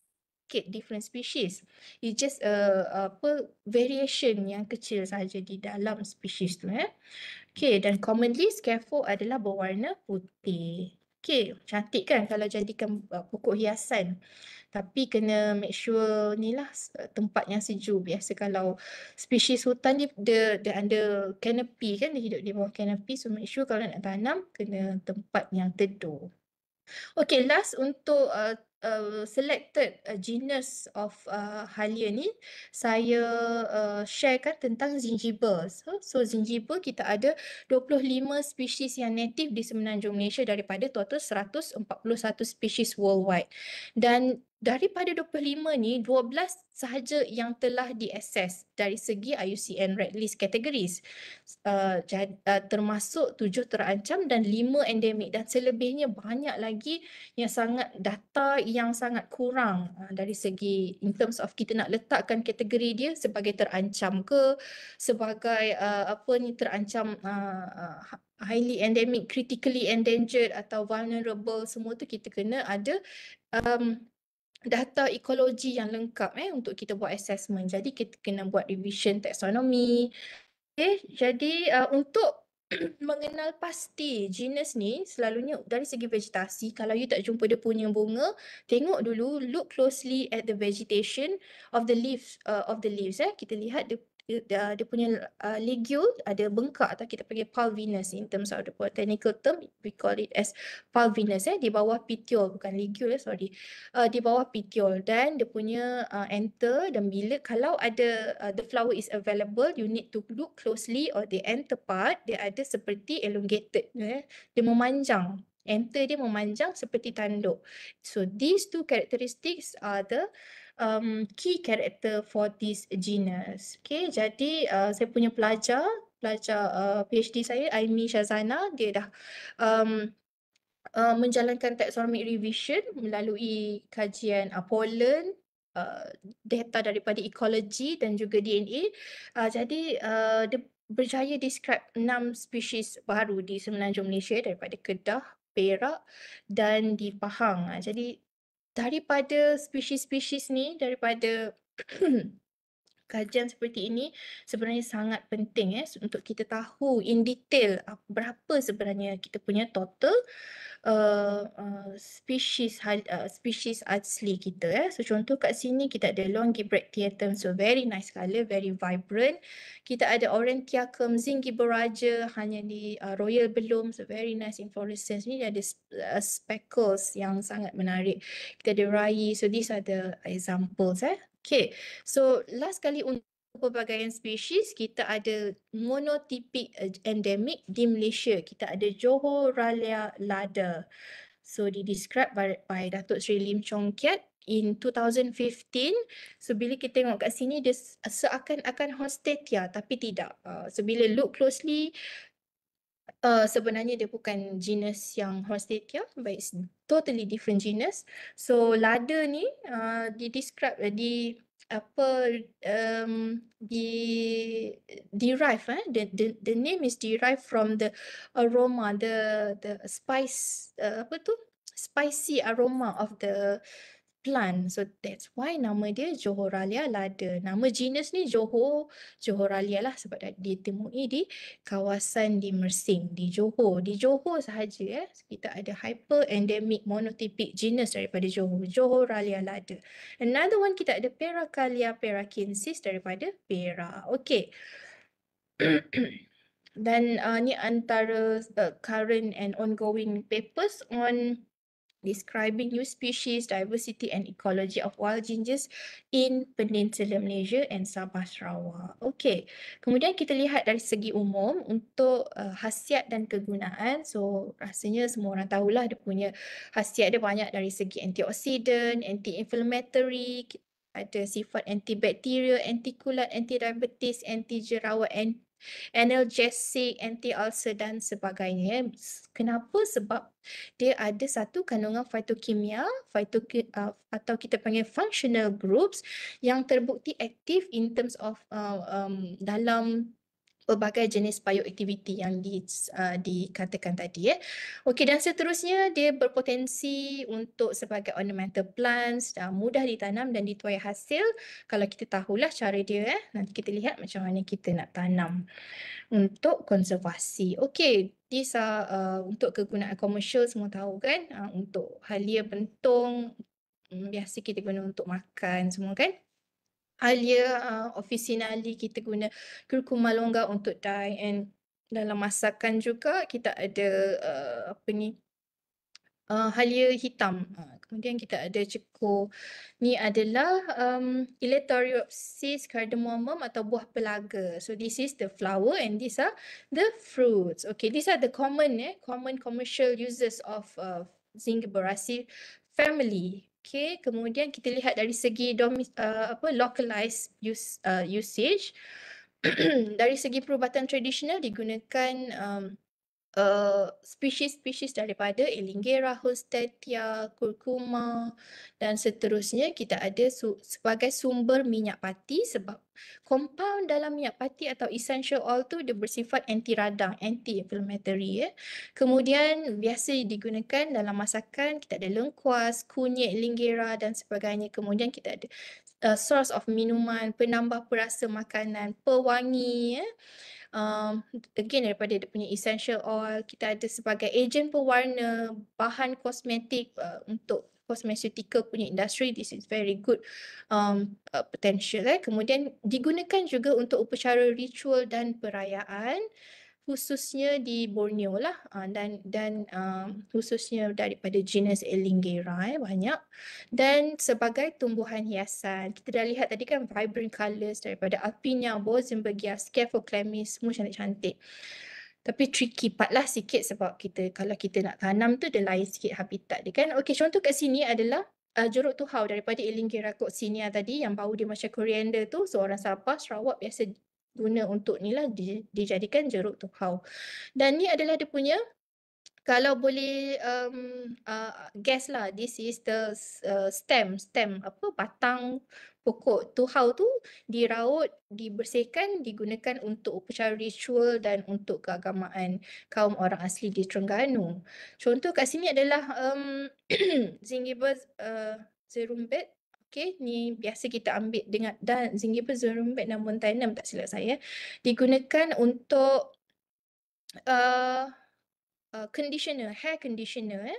indicate different species. It's just variation yang kecil saja di dalam spesies tu. Okay, dan commonly scapho adalah berwarna putih. Okay, cantik kan kalau jadikan pokok hiasan. Tapi kena make sure ni lah tempat yang sejuk. Biasa kalau spesies hutan dia under canopy kan, dia hidup di bawah canopy. So make sure kalau nak tanam kena tempat yang teduh. Okay, last untuk selected genus of halia ni, saya sharekan tentang zingiber. So zingiber kita ada 25 spesies yang native di semenanjung Malaysia daripada total 141 spesies worldwide. Dan daripada 25 ni, 12 sahaja yang telah diakses dari segi IUCN Red List categories. Termasuk 7 terancam dan 5 endemik, dan selebihnya banyak lagi yang data yang sangat kurang dari segi in terms of kita nak letakkan kategori dia sebagai terancam ke, sebagai terancam highly endemic, critically endangered atau vulnerable. Semua tu kita kena ada data ekologi yang lengkap untuk kita buat assessment. Jadi kita kena buat revision taxonomy. Okay, jadi untuk mengenal pasti genus ni, selalunya dari segi vegetasi, kalau you tak jumpa dia punya bunga, tengok dulu, look closely at the vegetation of the leaves. Kita lihat dia punya ligule ada bengkak, atau kita panggil pulvinous. In terms of the botanical term, we call it as pulvinous, di bawah petiole, bukan ligule, sorry, di bawah petiole. Dan dia punya anther, dan kalau ada the flower is available, you need to look closely on the anther part. Dia ada seperti elongated, dia memanjang. Anther dia memanjang seperti tanduk. So these two characteristics are the key character for this genus. Okay, jadi saya punya pelajar PhD saya, Aimi Shazana, dia dah menjalankan taxonomic revision melalui kajian pollen, data daripada ekologi dan juga DNA. Jadi dia berjaya describe 6 spesies baru di semenanjung Malaysia daripada Kedah, Perak dan di Pahang. Jadi daripada spesies-spesies ni, daripada kajian seperti ini sebenarnya sangat penting untuk kita tahu in detail berapa sebenarnya kita punya total spesies asli kita. So contoh kat sini kita ada Longibracteatum, so very nice colour, very vibrant. Kita ada Aurantiacum zingiberaja, hanya di Royal Belum, so very nice inflorescence. Ni ada speckles yang sangat menarik. Kita ada Rai, so these are the examples. Okay, so last kali untuk pelbagaian spesies, kita ada monotipik endemik di Malaysia. Kita ada Johorralia lada. So described by Datuk Seri Lim Chong Kiat in 2015. So bila kita tengok kat sini, dia seakan-akan Horstetia tapi tidak. So bila look closely, sebenarnya dia bukan genus yang Horstetia, but it's totally different genus. So lada ni di-describe derive the name is derived from the aroma, the spicy aroma of the plant. So that's why nama dia Johorralia lada. Nama genus ni Johorralia lah, sebab ditemui di kawasan di Mersing, di Johor. Di Johor sahaja kita ada hyper endemic monotypic genus daripada Johor, Johorralia lada. Another one kita ada Paracalia paracensis daripada Perak. Okay. Dan ni antara current and ongoing papers on describing new species, diversity and ecology of wild gingers in Peninsula Malaysia and Sabah Sarawak. Okay, kemudian kita lihat dari segi umum untuk khasiat dan kegunaan. So rasanya semua orang tahulah dia punya khasiat dia banyak dari segi antioksidan, anti-inflammatory, ada sifat antibakterial, antikulat, antidiabetes, anti-jerawat, analgesic, anti-ulcer dan sebagainya. Kenapa? Sebab dia ada satu kandungan fitokimia, atau kita panggil functional groups yang terbukti aktif in terms of dalam pelbagai jenis bioaktiviti yang dikatakan tadi. Okey, dan seterusnya dia berpotensi untuk sebagai ornamental plants, mudah ditanam dan dituai hasil kalau kita tahulah cara dia. Nanti kita lihat macam mana kita nak tanam untuk konservasi. Okey, these are untuk kegunaan komersial, semua tahu kan, untuk halia bentung, biasa kita guna untuk makan semua kan. Halia officinale kita guna curcuma longa untuk dye, and dalam masakan juga kita ada halia hitam. Kemudian kita ada cekur. Ni adalah Elateriopsis cardamomum atau buah pelaga. So this is the flower and these are the fruits. Okay, these are the common commercial uses of Zingiberaceae family. Okay, kemudian kita lihat dari segi localized usage. Dari segi perubatan tradisional digunakan spesies-spesies daripada Elingera, Horstetia, curcuma dan seterusnya. Kita ada sebagai sumber minyak pati sebab compound dalam minyak pati atau essential oil tu dia bersifat anti radang, anti-inflammatory. Kemudian biasa digunakan dalam masakan, kita ada lengkuas, kunyit, Elingera dan sebagainya. Kemudian kita ada source of minuman, penambah perasa makanan, pewangi. Again daripada dia punya essential oil, kita ada sebagai ejen pewarna, bahan kosmetik untuk cosmeceutical punya industri. This is very good potential. Kemudian digunakan juga untuk upacara ritual dan perayaan, khususnya di Borneo lah, dan khususnya daripada genus Elingera banyak, dan sebagai tumbuhan hiasan. Kita dah lihat tadi kan vibrant colours daripada Alpinia, Bosenbergia, Scaphoclamis, semua cantik-cantik. Tapi tricky part lah sikit sebab kalau kita nak tanam tu dia lain sikit habitat dia kan. Okey, contoh kat sini adalah jeruk tuhau daripada Elingera coccinea tadi yang bau dia macam coriander tu. So orang Sabah, Sarawak biasa guna untuk ni lah, dijadikan jeruk tuhau. Dan ni adalah dia punya, kalau boleh guess lah, this is the stem batang pokok tuhau tu diraut, dibersihkan, digunakan untuk upacara ritual dan untuk keagamaan kaum orang asli di Terengganu. Contoh kat sini adalah Zingiber zerumbet Okay, ni biasa kita ambil dengan dan zingiber, zolumebat dan montanum tak silap saya digunakan untuk conditioner, hair conditioner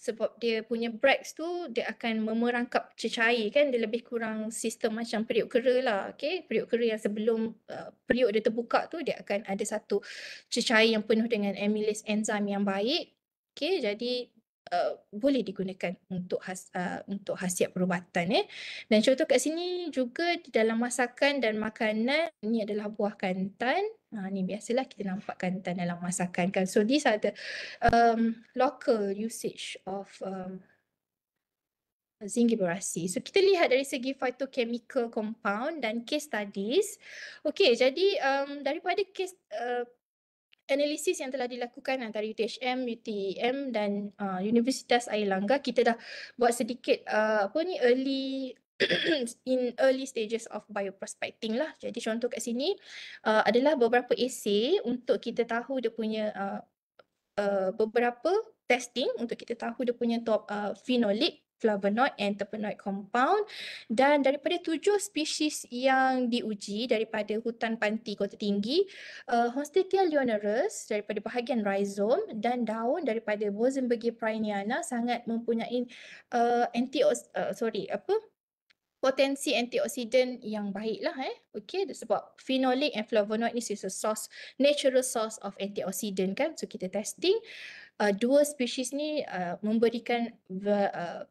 sebab dia punya brax tu dia akan memerangkap cecair kan, dia lebih kurang sistem macam periuk kera lah. Okay, periuk kera yang sebelum periuk dia terbuka tu dia akan ada satu cecair yang penuh dengan amylase enzim yang baik. Okay, jadi boleh digunakan untuk khasiat perubatan. Dan contoh kat sini juga di dalam masakan dan makanan, ni adalah buah kantan. Ni biasalah kita nampak kantan dalam masakan kan. So these are the local usage of zingiberasi. So kita lihat dari segi phytochemical compound dan case studies. Okay, jadi daripada case analisis yang telah dilakukan antara UTHM, UTM dan Universitas Airlangga, kita dah buat sedikit early stages of bioprospecting lah. Jadi contoh kat sini adalah beberapa essay untuk kita tahu dia punya beberapa testing untuk kita tahu dia punya phenolic, flavonoid and terpenoid compound, dan daripada 7 spesies yang diuji daripada hutan panti Kota Tinggi, Honstetia leonorus daripada bahagian rhizome dan daun daripada Bosenbergia prainiana sangat mempunyai potensi antioksidan yang baik lah. Okay, sebab phenolic and flavonoid ni is a natural source of antioksidan kan. So kita testing dua spesies ni memberikan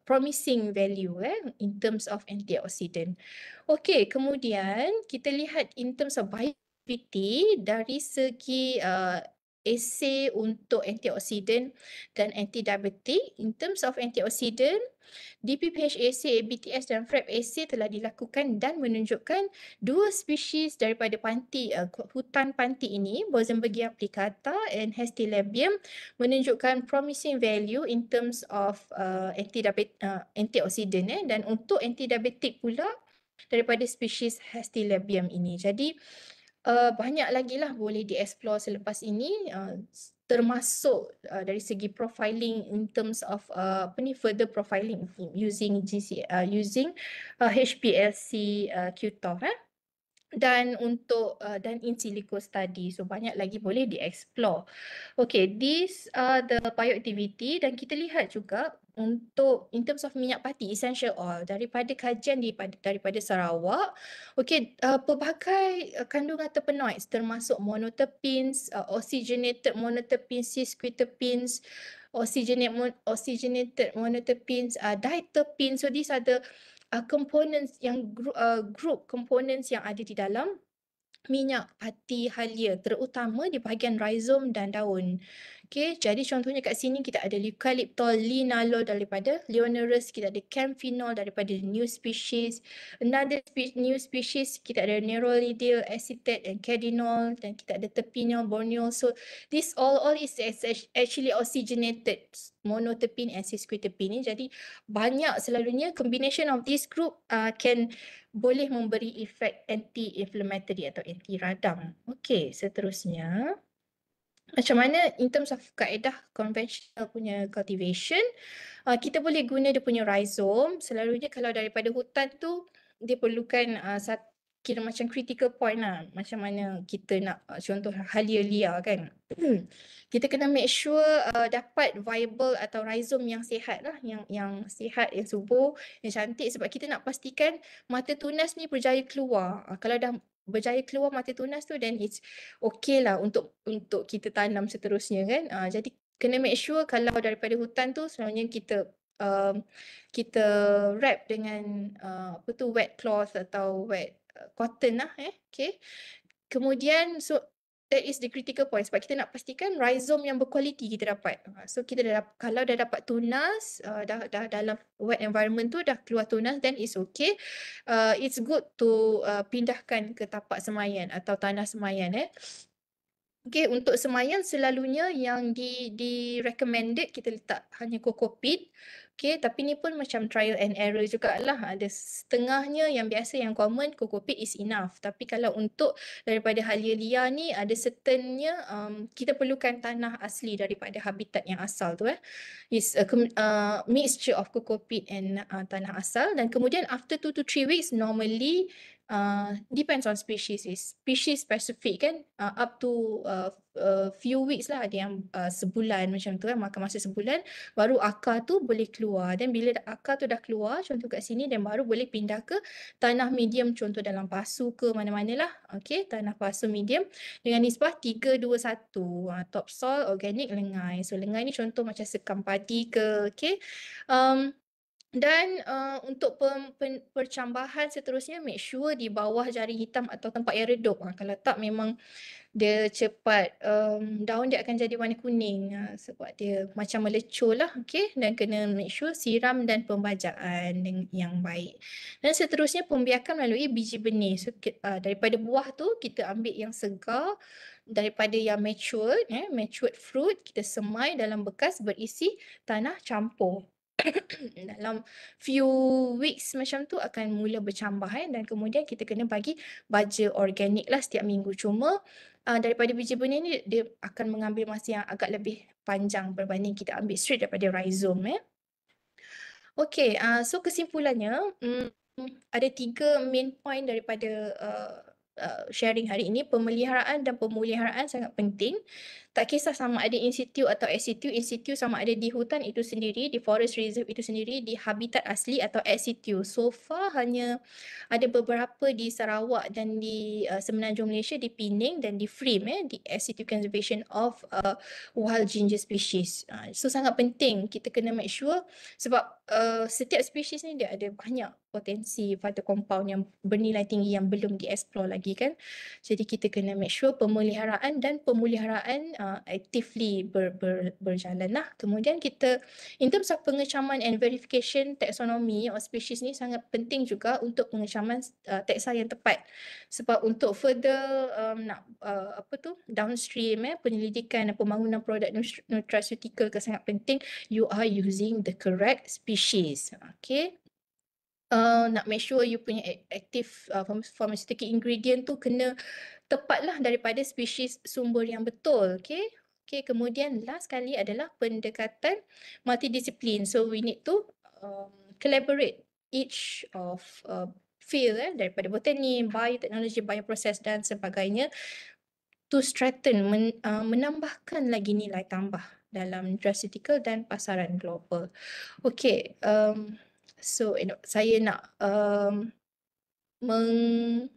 promising value in terms of antioksidan. Okay, kemudian kita lihat in terms of bioactivity dari segi assay untuk antioksidan dan antidiabetik. In terms of antioksidan, DPPH assay, ABTS dan FRAP assay telah dilakukan dan menunjukkan dua spesies daripada panti hutan panti ini, Bosenbergia plicata and Hestilabium, menunjukkan promising value in terms of antioksidan dan untuk antidiabetik pula daripada spesies Hestilabium ini. Jadi banyak lagi lah boleh dieksplor selepas ini, termasuk dari segi profiling in terms of further profiling using HPLC QTOF dan untuk dan in silico study. So banyak lagi boleh dieksplor. Okay, these are the bioactivity, dan kita lihat juga untuk in terms of minyak pati essential oil daripada kajian daripada Sarawak. Okay, pelbagai kandungan terpenoids termasuk monoterpenes, oxygenated monoterpenes, cis-quiterpenes, oxygenated monoterpenes, diterpenes. So these are the components yang group components yang ada di dalam minyak pati halia, terutama di bahagian rhizome dan daun. Okay, jadi contohnya kat sini kita ada eucalyptol, linalol daripada leonorus, kita ada camphenols daripada new species, another new species kita ada nerolidyl acetate and cadinol, dan kita ada terpineol, borneol. So this all is actually oxygenated monoterpene and cis-quiterpene. Jadi banyak selalunya combination of this group can boleh memberi efek anti-inflammatory atau anti-radang. Okey, seterusnya. Macam mana in terms of kaedah conventional punya cultivation, kita boleh guna dia punya rhizome. Selalunya kalau daripada hutan tu, dia perlukan kira macam critical point lah. Macam mana kita nak contoh halia liar kan. Kita kena make sure dapat viable atau rhizome yang sihat lah. Yang sihat, yang subur, yang cantik. Sebab kita nak pastikan mata tunas ni berjaya keluar. Kalau dah berjaya keluar mata tunas tu, then it's okay lah untuk kita tanam seterusnya kan. Jadi kena make sure kalau daripada hutan tu selalunya kita wrap dengan wet cloth atau wet cotton lah. Okay. Kemudian so that is the critical point sebab kita nak pastikan rhizome yang berkualiti kita dapat. So kita kalau dah dapat tunas, dah dalam wet environment tu dah keluar tunas, then it's okay. It's good to pindahkan ke tapak semayan atau tanah semayan. Okey, untuk semaian selalunya yang recommended kita letak hanya kokopit. Okey, tapi ni pun macam trial and error jugalah. Ada setengahnya yang biasa yang common kokopit is enough. Tapi kalau untuk daripada halia liar ni ada certainnya kita perlukan tanah asli daripada habitat yang asal tu It's a mixture of kokopit and tanah asal, dan kemudian after 2 to 3 weeks normally depends on species, is species specific kan, up to few weeks lah, ada yang sebulan macam tu kan, makan masa sebulan baru akar tu boleh keluar, dan bila akar tu dah keluar contoh kat sini, dan baru boleh pindah ke tanah medium, contoh dalam pasu ke mana-mana lah. Okey, tanah pasu medium dengan nisbah 3-2-1, topsoil, organik, lengai. So lengai ni contoh macam sekam padi ke, okey. Dan untuk percambahan seterusnya, make sure di bawah jaring hitam atau tempat yang redup. Kalau tak memang dia cepat daun dia akan jadi warna kuning sebab dia macam melecur lah, okey. Dan kena make sure siram dan pembajaan yang baik. Dan seterusnya pembiakan melalui biji benih. So daripada buah tu kita ambil yang segar, daripada yang matured fruit kita semai dalam bekas berisi tanah campur. Dalam few weeks macam tu akan mula bercambah dan kemudian kita kena bagi baja organik lah setiap minggu. Cuma daripada biji benih ni dia akan mengambil masa yang agak lebih panjang berbanding kita ambil straight daripada rhizome. Okey, so kesimpulannya ada 3 main point daripada sharing hari ini. Pemeliharaan dan pemeliharaan sangat penting. Tak kisah sama ada in situ atau ex situ. In situ sama ada di hutan itu sendiri, di forest reserve itu sendiri, di habitat asli atau ex situ. So far hanya ada beberapa di Sarawak dan di Semenanjung Malaysia, di Pening dan di Frim, di ex situ conservation of wild ginger species. So sangat penting kita kena make sure, sebab setiap spesies ni dia ada banyak potensi phytokompound yang bernilai tinggi yang belum dieksplor lagi kan. Jadi kita kena make sure pemeliharaan dan pemeliharaan actively berjalan lah. Kemudian kita in terms of pengecaman and verification taxonomy of species ni sangat penting juga untuk pengecaman taxa yang tepat. Sebab untuk further downstream penyelidikan dan pembangunan produk nutraceutical ke sangat penting you are using the correct species. Okay. Nak make sure you punya active pharmaceutical ingredient tu kena tepatlah daripada spesies sumber yang betul. Okay. Okay, kemudian last kali adalah pendekatan multidisiplin. So we need to collaborate each of field daripada botani, bioteknologi, bioproses dan sebagainya to strengthen, menambahkan lagi nilai tambah dalam nutraceutical dan pasaran global. Okay, so saya nak lambat.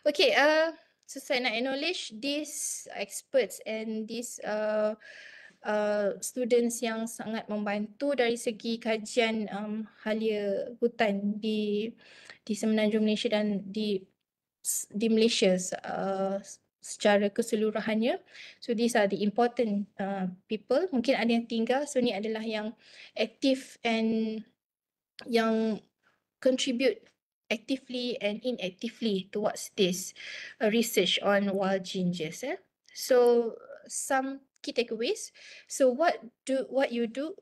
Okay, so saya nak acknowledge these experts and these students yang sangat membantu dari segi kajian halia hutan di Semenanjung Malaysia dan di Malaysia secara keseluruhannya. So these are the important people. Mungkin ada yang tinggal. So ni adalah yang aktif and yang contribute actively and inactively towards this research on wild gingers. So some key takeaways. So what you do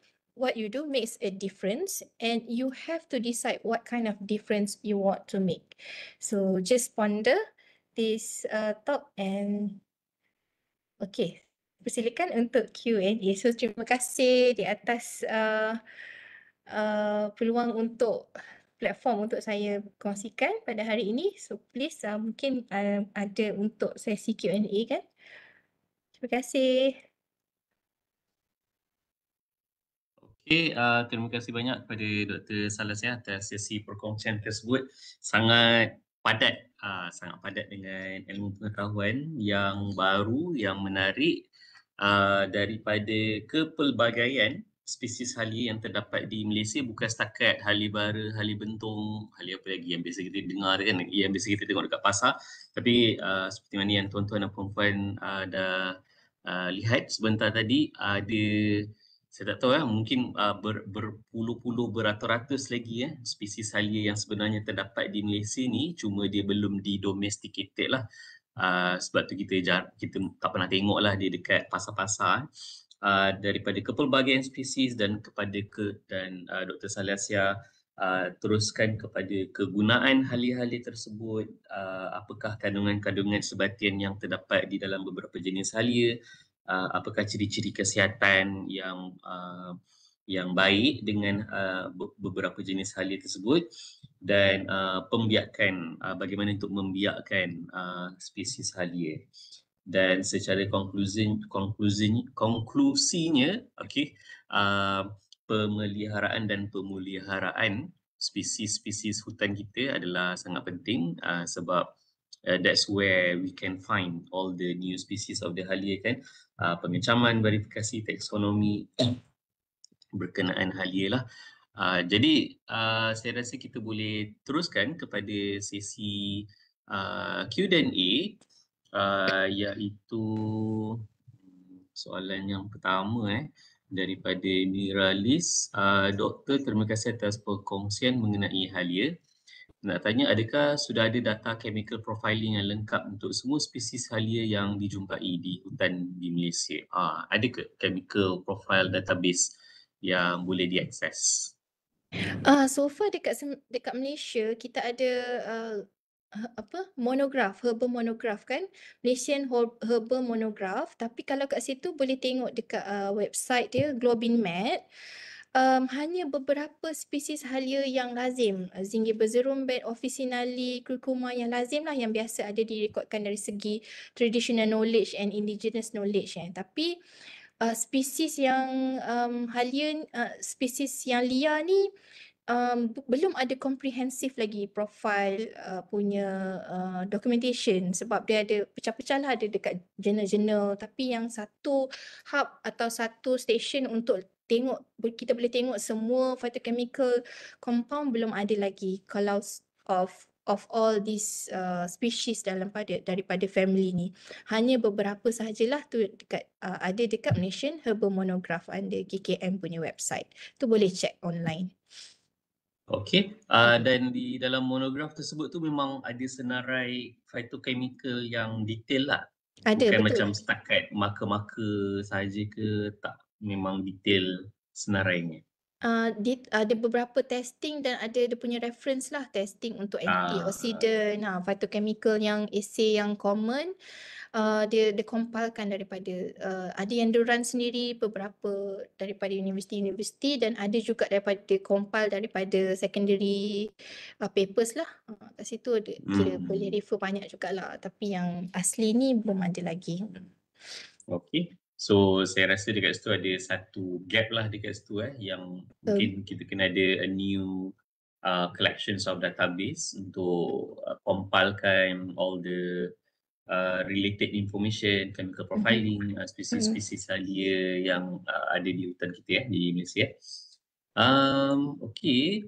makes a difference, and you have to decide what kind of difference you want to make. So just ponder this talk, and okay, persilakan untuk Q&A. So terima kasih di atas peluang untuk platform untuk saya kongsikan pada hari ini. So please mungkin ada untuk sesi Q&A kan. Terima kasih. Okay, terima kasih banyak kepada Dr. Salas atas sesi perkongsian tersebut. Sangat padat dengan ilmu pengetahuan yang baru, yang menarik daripada kepelbagaian spesies halia yang terdapat di Malaysia, bukan setakat halia bara, halia bentung, halia apa lagi yang biasa kita dengar kan, yang biasa kita tengok dekat pasar, tapi seperti mana yang tuan-tuan dan puan-puan dah lihat sebentar tadi, ada saya tak tahu mungkin berpuluh-puluh, beratus-ratus lagi spesies halia yang sebenarnya terdapat di Malaysia ni, cuma dia belum didomesticated lah. Sebab tu kita tak pernah tengok lah dia dekat pasar-pasar. Daripada kepelbagaian spesies dan Dr. Salazia teruskan kepada kegunaan halia-halia tersebut, apakah kandungan-kandungan sebatian yang terdapat di dalam beberapa jenis halia, apakah ciri-ciri kesihatan yang baik dengan beberapa jenis halia tersebut, dan bagaimana untuk membiakkan spesies halia. Dan secara konklusinya, pemeliharaan dan pemuliharaan spesies-spesies hutan kita adalah sangat penting, sebab that's where we can find all the new species of the halia kan. Pengecaman, verifikasi, taksonomi berkenaan halia lah. Jadi saya rasa kita boleh teruskan kepada sesi Q&A, iaitu soalan yang pertama daripada Miralis. Doktor, terima kasih atas perkongsian mengenai halia. Nak tanya, adakah sudah ada data chemical profiling yang lengkap untuk semua spesies halia yang dijumpai di hutan di Malaysia? Ada ke chemical profile database yang boleh diakses? So far dekat Malaysia kita ada herbal monograph kan, Malaysian herbal monograph. Tapi kalau kat situ boleh tengok dekat website dia GlobinMed, hanya beberapa spesies halia yang lazim, Zingiber officinale, curcuma yang lazim lah, yang biasa ada direkodkan dari segi traditional knowledge and indigenous knowledge Tapi spesies yang halia, spesies yang liar ni belum ada comprehensive lagi profile punya documentation, sebab dia ada pecah-pecah lah, ada dekat jurnal-jurnal, tapi yang satu hub atau satu station untuk tengok, kita boleh tengok semua phytochemical compound belum ada lagi. Kalau of all these species daripada family ni, hanya beberapa sahajalah tu ada dekat Malaysian Herbal Monograph under GKM punya website. Tu boleh check online. Okey, dan di dalam monograf tersebut tu memang ada senarai phytochemical yang detail lah. Ada, Bukan betul. macam setakat marker-marker sahaja ke, tak, memang detail senarainya. Ada beberapa testing dan ada dia punya reference lah, testing untuk antioxidant, phytochemical yang assay yang common. Dia compilekan daripada ada yang dia run sendiri, beberapa daripada universiti-universiti, dan ada juga daripada compile daripada secondary papers lah. Kat situ ada, kira boleh refer banyak jugalah, tapi yang asli ni belum ada lagi. Okey. So saya rasa dekat situ ada satu gap lah dekat situ yang mungkin kita kena ada a new collections of database untuk compilekan all the related information, chemical profiling, spesies-spesies halia yang ada di hutan kita di Malaysia. Okey,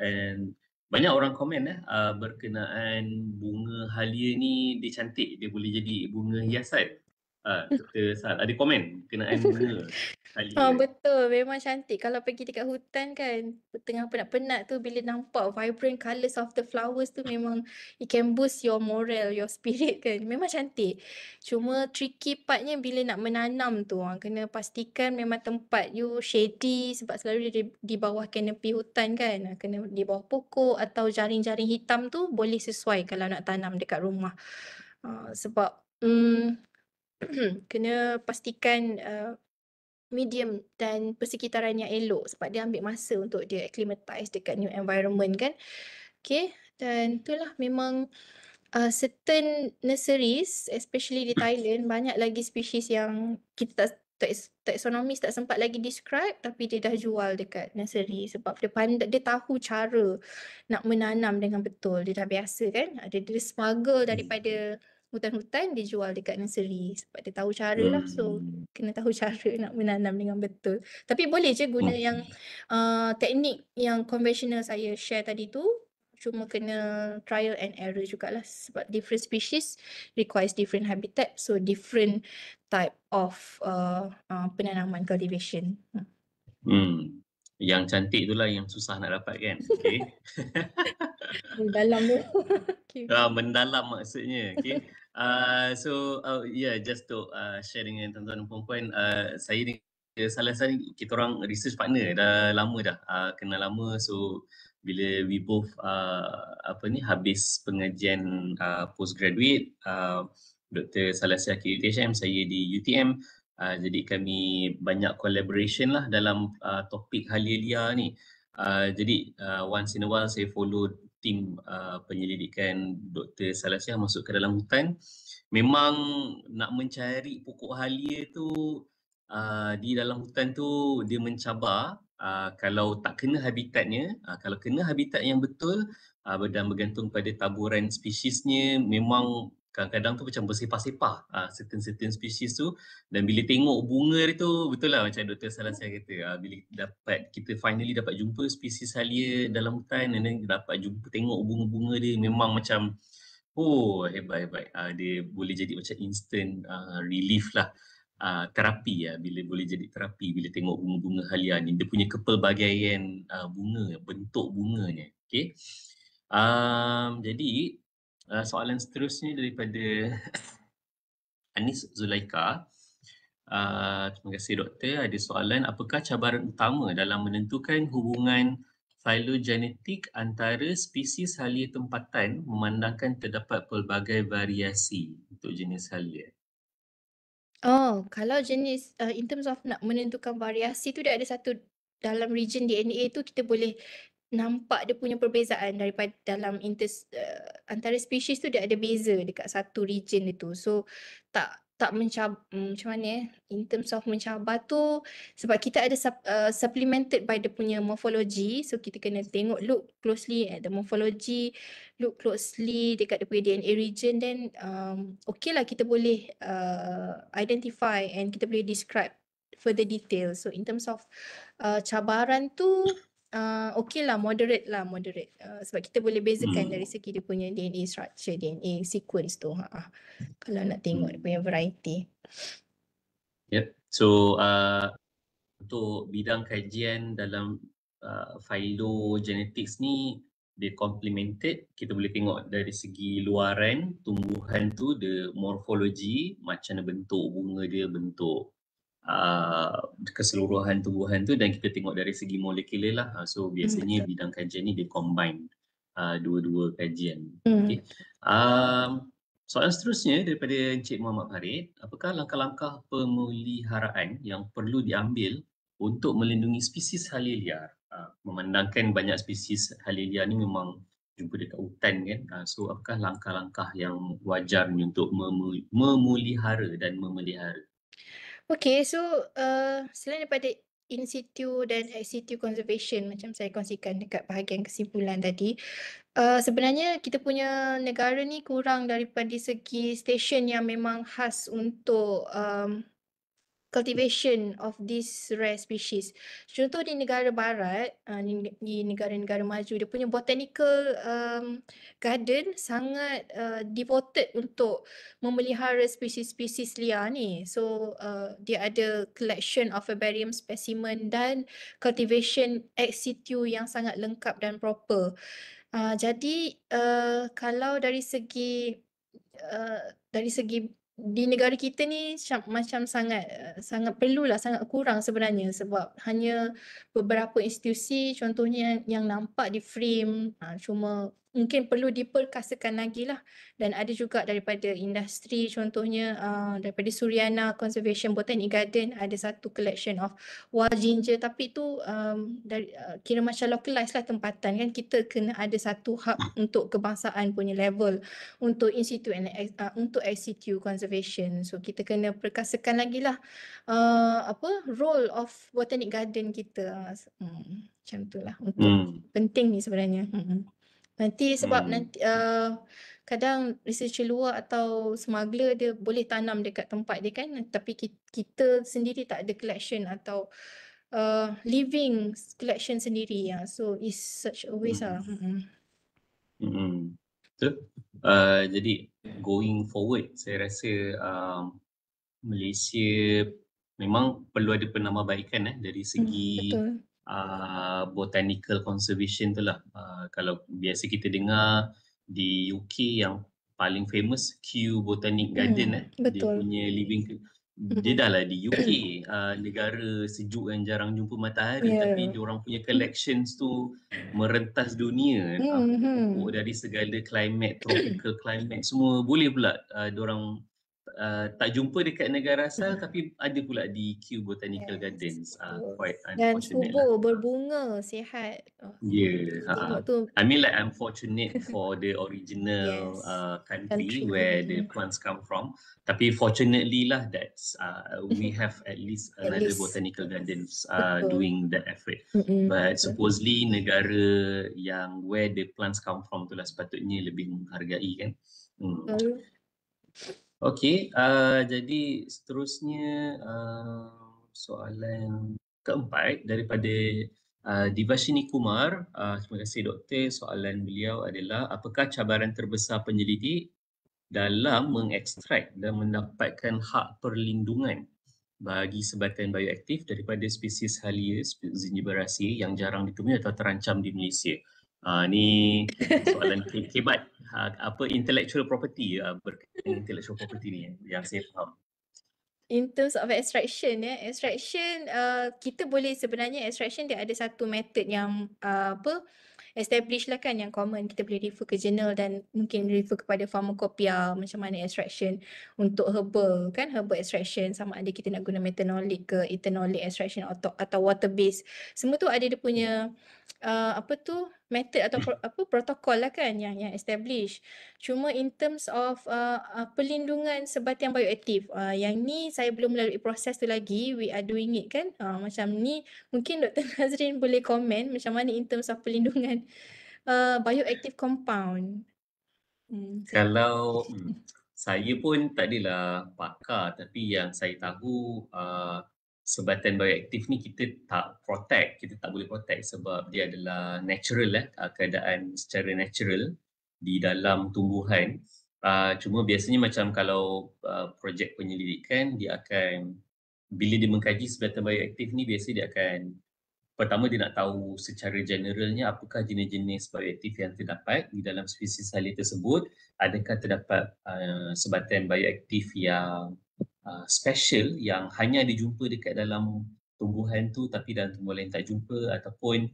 and banyak orang komen berkenaan bunga halia ni, dia cantik, dia boleh jadi bunga hiasan. Dr. Sal, ada komen berkenaan bunga halia? Betul, memang cantik. Kalau pergi dekat hutan kan, tengah penat-penat tu, bila nampak vibrant colours of the flowers tu, memang it can boost your moral, your spirit kan. Memang cantik. Cuma tricky partnya bila nak menanam tu, kena pastikan memang tempat you shady, sebab selalu di bawah kanopi hutan kan. Kena di bawah pokok atau jaring-jaring hitam tu boleh sesuai kalau nak tanam dekat rumah. Sebab kena pastikan medium dan persekitaran yang elok, sebab dia ambil masa untuk dia acclimatize dekat new environment kan. Okay, dan itulah memang certain nurseries, especially di Thailand, banyak lagi spesies yang kita taxonomist tak sempat lagi describe, tapi dia dah jual dekat nursery, sebab dia pandai, dia tahu cara nak menanam dengan betul. Dia dah biasa kan, dia smuggle daripada hutan-hutan, dia jual dekat nursery, sebab dia tahu cara lah. So kena tahu cara nak menanam dengan betul. Tapi boleh je guna yang teknik yang konvensional saya share tadi tu, cuma kena trial and error jugalah, sebab different species requires different habitat, so different type of penanaman cultivation. Yang cantik itulah yang susah nak dapat kan. Okay. Dalam tu. Okay. Mendalam maksudnya. Okay. Just to share dengan tuan-tuan dan puan-puan, saya dengan salah satu kita orang research partner dah lama dah, kenal lama. So bila we both habis pengajian postgraduate, Dr. Salazar UTHM, saya di UTM. Jadi kami banyak collaboration lah dalam topik Halia ni. Jadi once in a while saya follow tim penyelidikan Dr. Salazar masuk ke dalam hutan. Memang nak mencari pokok halia tu di dalam hutan tu dia mencabar. Kalau tak kena habitatnya, kalau kena habitat yang betul dan bergantung pada taburan spesiesnya, memang kadang-kadang tu macam bersepah-sepah certain spesies tu. Dan bila tengok bunga dia tu, betul lah macam Dr. Salazar kata, bila kita finally dapat jumpa spesies halia dalam hutan dan dapat jumpa tengok bunga-bunga dia, memang macam hebat. Dia boleh jadi macam instant relief lah. Terapi bila boleh jadi terapi bila tengok bunga-bunga halia ni. Dia punya kepelbagaian bunga, bentuk bunganya. Okay. Jadi soalan seterusnya daripada Anis Zulaika. Terima kasih doktor. Ada soalan, apakah cabaran utama dalam menentukan hubungan filogenetik antara spesies halia tempatan memandangkan terdapat pelbagai variasi untuk jenis halia? Kalau jenis in terms of nak menentukan variasi tu, dia ada satu dalam region DNA tu kita boleh nampak dia punya perbezaan daripada dalam antara spesies tu dia ada beza dekat satu region itu. So tak macam mana in terms of mencabar tu, sebab kita ada supplemented by dia punya morphology. So kita kena look closely at the morphology, look closely dekat dia punya DNA region, then okay lah kita boleh identify and kita boleh describe further detail. So in terms of cabaran tu okay lah, moderate. Sebab kita boleh bezakan dari segi dia punya DNA structure, DNA sequence tu. Kalau nak tengok dia punya variety. Yep. So untuk bidang kajian dalam phylogenetics ni, dia complemented. Kita boleh tengok dari segi luaran tumbuhan tu, the morphology, macam mana bentuk bunga dia, bentuk keseluruhan tumbuhan tu, dan kita tengok dari segi molekular lah. So biasanya bidang kajian ni dia combine dua-dua kajian. Okay. Soalan seterusnya daripada Encik Muhammad Farid, apakah langkah-langkah pemeliharaan yang perlu diambil untuk melindungi spesies halia liar? Memandangkan banyak spesies halia liar ni memang jumpa dekat hutan kan. So apakah langkah-langkah yang wajarnya untuk memelihara dan memelihara? Okay, so selain daripada in situ dan ex situ conservation macam saya kongsikan dekat bahagian kesimpulan tadi, sebenarnya kita punya negara ni kurang daripada segi stesen yang memang khas untuk cultivation of this rare species. Contoh di negara barat, di negara-negara maju, dia punya botanical garden sangat devoted untuk memelihara spesies-spesies liar ni. So dia ada collection of herbarium specimen dan cultivation ex situ yang sangat lengkap dan proper. Jadi kalau dari segi di negara kita ni macam sangat perlulah, sangat kurang sebenarnya, sebab hanya beberapa institusi contohnya yang nampak di frame, cuma mungkin perlu diperkasakan lagi lah. Dan ada juga daripada industri, contohnya daripada Suryana Conservation Botanic Garden ada satu collection of wild ginger, tapi tu kira macam localized lah tempatan kan. Kita kena ada satu hub untuk kebangsaan punya level untuk in situ and untuk ex situ conservation. So kita kena perkasakan lagi lah role of botanic garden kita. Macam tu lah untuk penting ni sebenarnya. Nanti sebab nanti kadang researcher luar atau smuggler dia boleh tanam dekat tempat dia kan, tapi kita sendiri tak ada collection atau living collection sendiri ya. So it's such a waste lah. Betul. Jadi going forward, saya rasa Malaysia memang perlu ada penambahbaikan dari segi botanical conservation tu lah. Kalau biasa kita dengar di UK yang paling famous Kew Botanic Garden dia Betul. punya dia dah lah di UK, negara sejuk yang jarang jumpa matahari, tapi diorang punya collections tu merentas dunia. Pokok-pokok dari segala climate, tropical climate semua boleh pula diorang tak jumpa dekat negara asal, tapi ada pula di Kew Botanical Gardens. Quite Dan unfortunate lah. subur, berbunga, sihat. Tengok tu. I mean like I'm fortunate for the original country where the plants come from. Tapi fortunately lah that's we have at least another botanical gardens doing that effort. But supposedly negara yang where the plants come from tu lah sepatutnya lebih menghargai kan. Okay, jadi seterusnya soalan keempat daripada Divashini Kumar. Terima kasih Doktor. Soalan beliau adalah, apakah cabaran terbesar penyelidik dalam mengekstrak dan mendapatkan hak perlindungan bagi sebatan bioaktif daripada spesies halia zingiberacea yang jarang ditemui atau terancam di Malaysia? Ni soalan kebat. Apa intellectual property, berkaitan intellectual property ni yang saya faham. In terms of extraction, kita boleh sebenarnya extraction dia ada satu method yang established lah kan, yang common. Kita boleh refer ke journal dan mungkin refer kepada pharmacopoeia macam mana extraction untuk herbal kan, herbal extraction, sama ada kita nak guna methanolic ke ethanolic extraction atau water based. Semua tu ada dia punya method atau protokol lah kan yang established. Cuma in terms of perlindungan sebatian bioaktif, yang ni saya belum melalui proses tu lagi. We are doing it kan. Macam ni mungkin Dr. Nazrin boleh komen macam mana in terms of perlindungan bioactive compound. Kalau saya pun tak adalah pakar, tapi yang saya tahu sebatan bioaktif ni kita tak protect, kita tak boleh protect sebab dia adalah natural keadaan secara natural di dalam tumbuhan. Cuma biasanya macam kalau projek penyelidikan, dia akan bila dia mengkaji sebatan bioaktif ni, biasanya dia akan pertama dia nak tahu secara generalnya apakah jenis-jenis bioaktif yang terdapat di dalam spesies halia tersebut, adakah terdapat sebatan bioaktif yang special yang hanya dijumpa dekat dalam tumbuhan tu tapi dalam tumbuhan lain tak jumpa, ataupun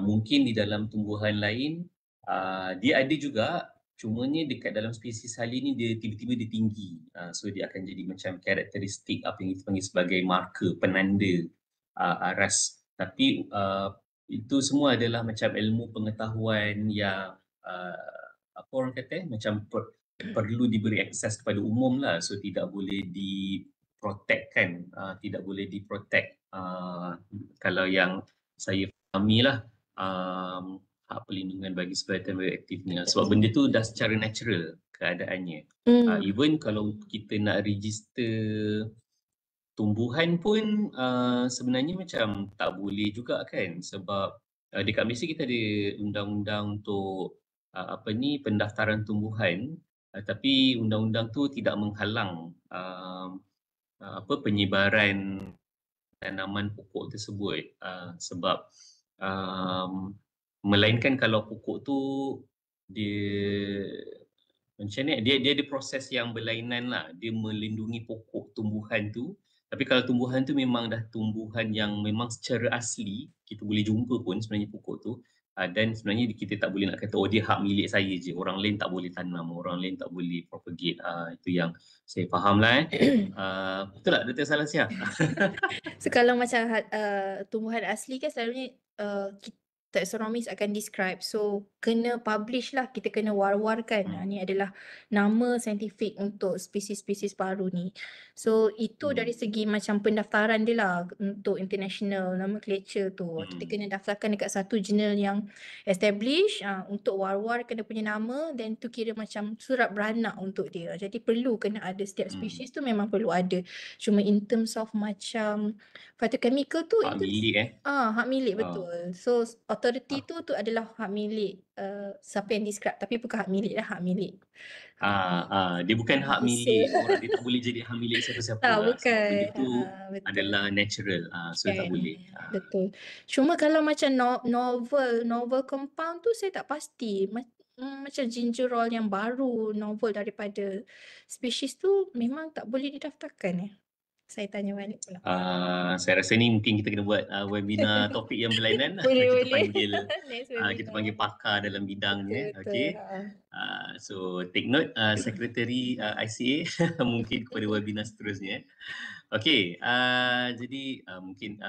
mungkin di dalam tumbuhan lain dia ada juga, cumanya dekat dalam spesies halia ni dia tiba-tiba dia tinggi, so dia akan jadi macam karakteristik apa yang kita panggil sebagai marker, penanda ras. Tapi itu semua adalah macam ilmu pengetahuan yang apa orang kata macam perlu diberi akses kepada umum lah, so tidak boleh diprotekkan, tidak boleh diprotek kalau yang saya fahami lah hak perlindungan bagi sebatan bioaktif ni, sebab benda tu dah secara natural keadaannya. Even kalau kita nak register tumbuhan pun sebenarnya macam tak boleh juga kan, sebab dekat Malaysia kita ada undang-undang untuk pendaftaran tumbuhan, tapi undang-undang tu tidak menghalang penyebaran tanaman pokok tersebut, sebab melainkan kalau pokok tu dia macam ni, dia ada proses yang berlainan lah, dia melindungi pokok tumbuhan tu. Tapi kalau tumbuhan tu memang dah tumbuhan yang memang secara asli kita boleh jumpa pun sebenarnya pokok tu, dan sebenarnya kita tak boleh nak kata dia hak milik saya je, orang lain tak boleh tanam, orang lain tak boleh propagate. Itu yang saya faham lah. Betul tak Dr. Salasiah? So kalau macam tumbuhan asli kan selalunya taxonomist akan describe, so kena publish lah, kita kena war-warkan. Ni adalah nama saintifik untuk spesies-spesies baru ni. So itu dari segi macam pendaftaran dia lah untuk international nomenclature tu. Kita kena daftarkan dekat satu jurnal yang establish, untuk war-warkan dia punya nama, then tu kira macam surat beranak untuk dia. Jadi perlu kena ada, setiap spesies tu memang perlu ada. Cuma in terms of macam phytochemical tu hak milik hak milik, betul. So authority tu adalah hak milik siapa yang describe, tapi bukan hak milik lah, hak milik. Dia bukan hak Bahasa. milik orang, dia tak boleh jadi hak milik siapa-siapa Tak, lah. Sebab bukan. benda tu Betul. adalah natural. So tak boleh. Betul. Cuma kalau macam novel compound tu saya tak pasti. Macam ginger roll yang baru, novel daripada spesies tu memang tak boleh didaftarkan. Saya tanya balik pula. Saya rasa ni mungkin kita kena buat webinar topik yang berlainan. Boleh. Kita panggil Next kita webinar. panggil pakar dalam bidangnya. Betul. Okey. So take note sekretari ICA mungkin kepada webinar seterusnya. Okey, jadi mungkin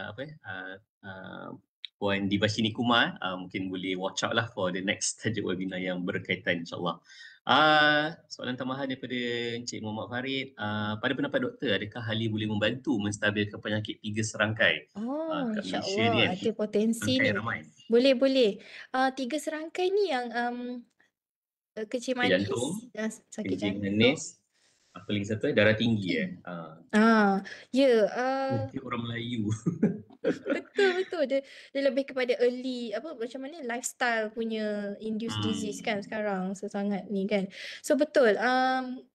Puan Dibashini Kumar mungkin boleh watch out lah for the next tajuk webinar yang berkaitan, insyaAllah. Soalan tambahan daripada Encik Muhammad Farid. Pada pendapat doktor, adakah Hali boleh membantu menstabilkan penyakit 3 serangkai kat Malaysia ni InsyaAllah kan? ada potensi Serangkai ni. ramai. Boleh. 3 serangkai ni yang kencing manis, Jantung, sakit kencing jantung. manis, apa lagi satu? Darah tinggi Mungkin orang Melayu. Betul. Dia lebih kepada early macam mana lifestyle punya induced disease kan sekarang sangat ni kan. So betul.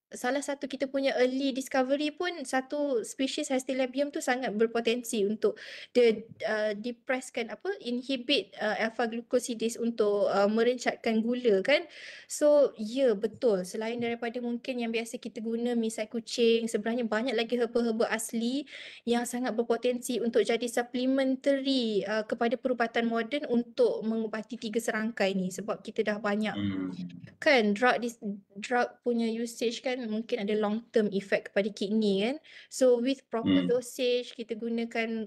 Salah satu kita punya early discovery pun satu spesies Haestylabium tu sangat berpotensi untuk dia depresskan inhibit alpha glucosidase untuk merencatkan gula kan. So betul, selain daripada mungkin yang biasa kita guna misai kucing, sebenarnya banyak lagi herba-herba asli yang sangat berpotensi untuk jadi supplementary kepada perubatan moden untuk mengubati 3 serangkai ni, sebab kita dah banyak kan drug punya usage kan mungkin ada long term effect kepada kidney kan. So with proper dosage kita gunakan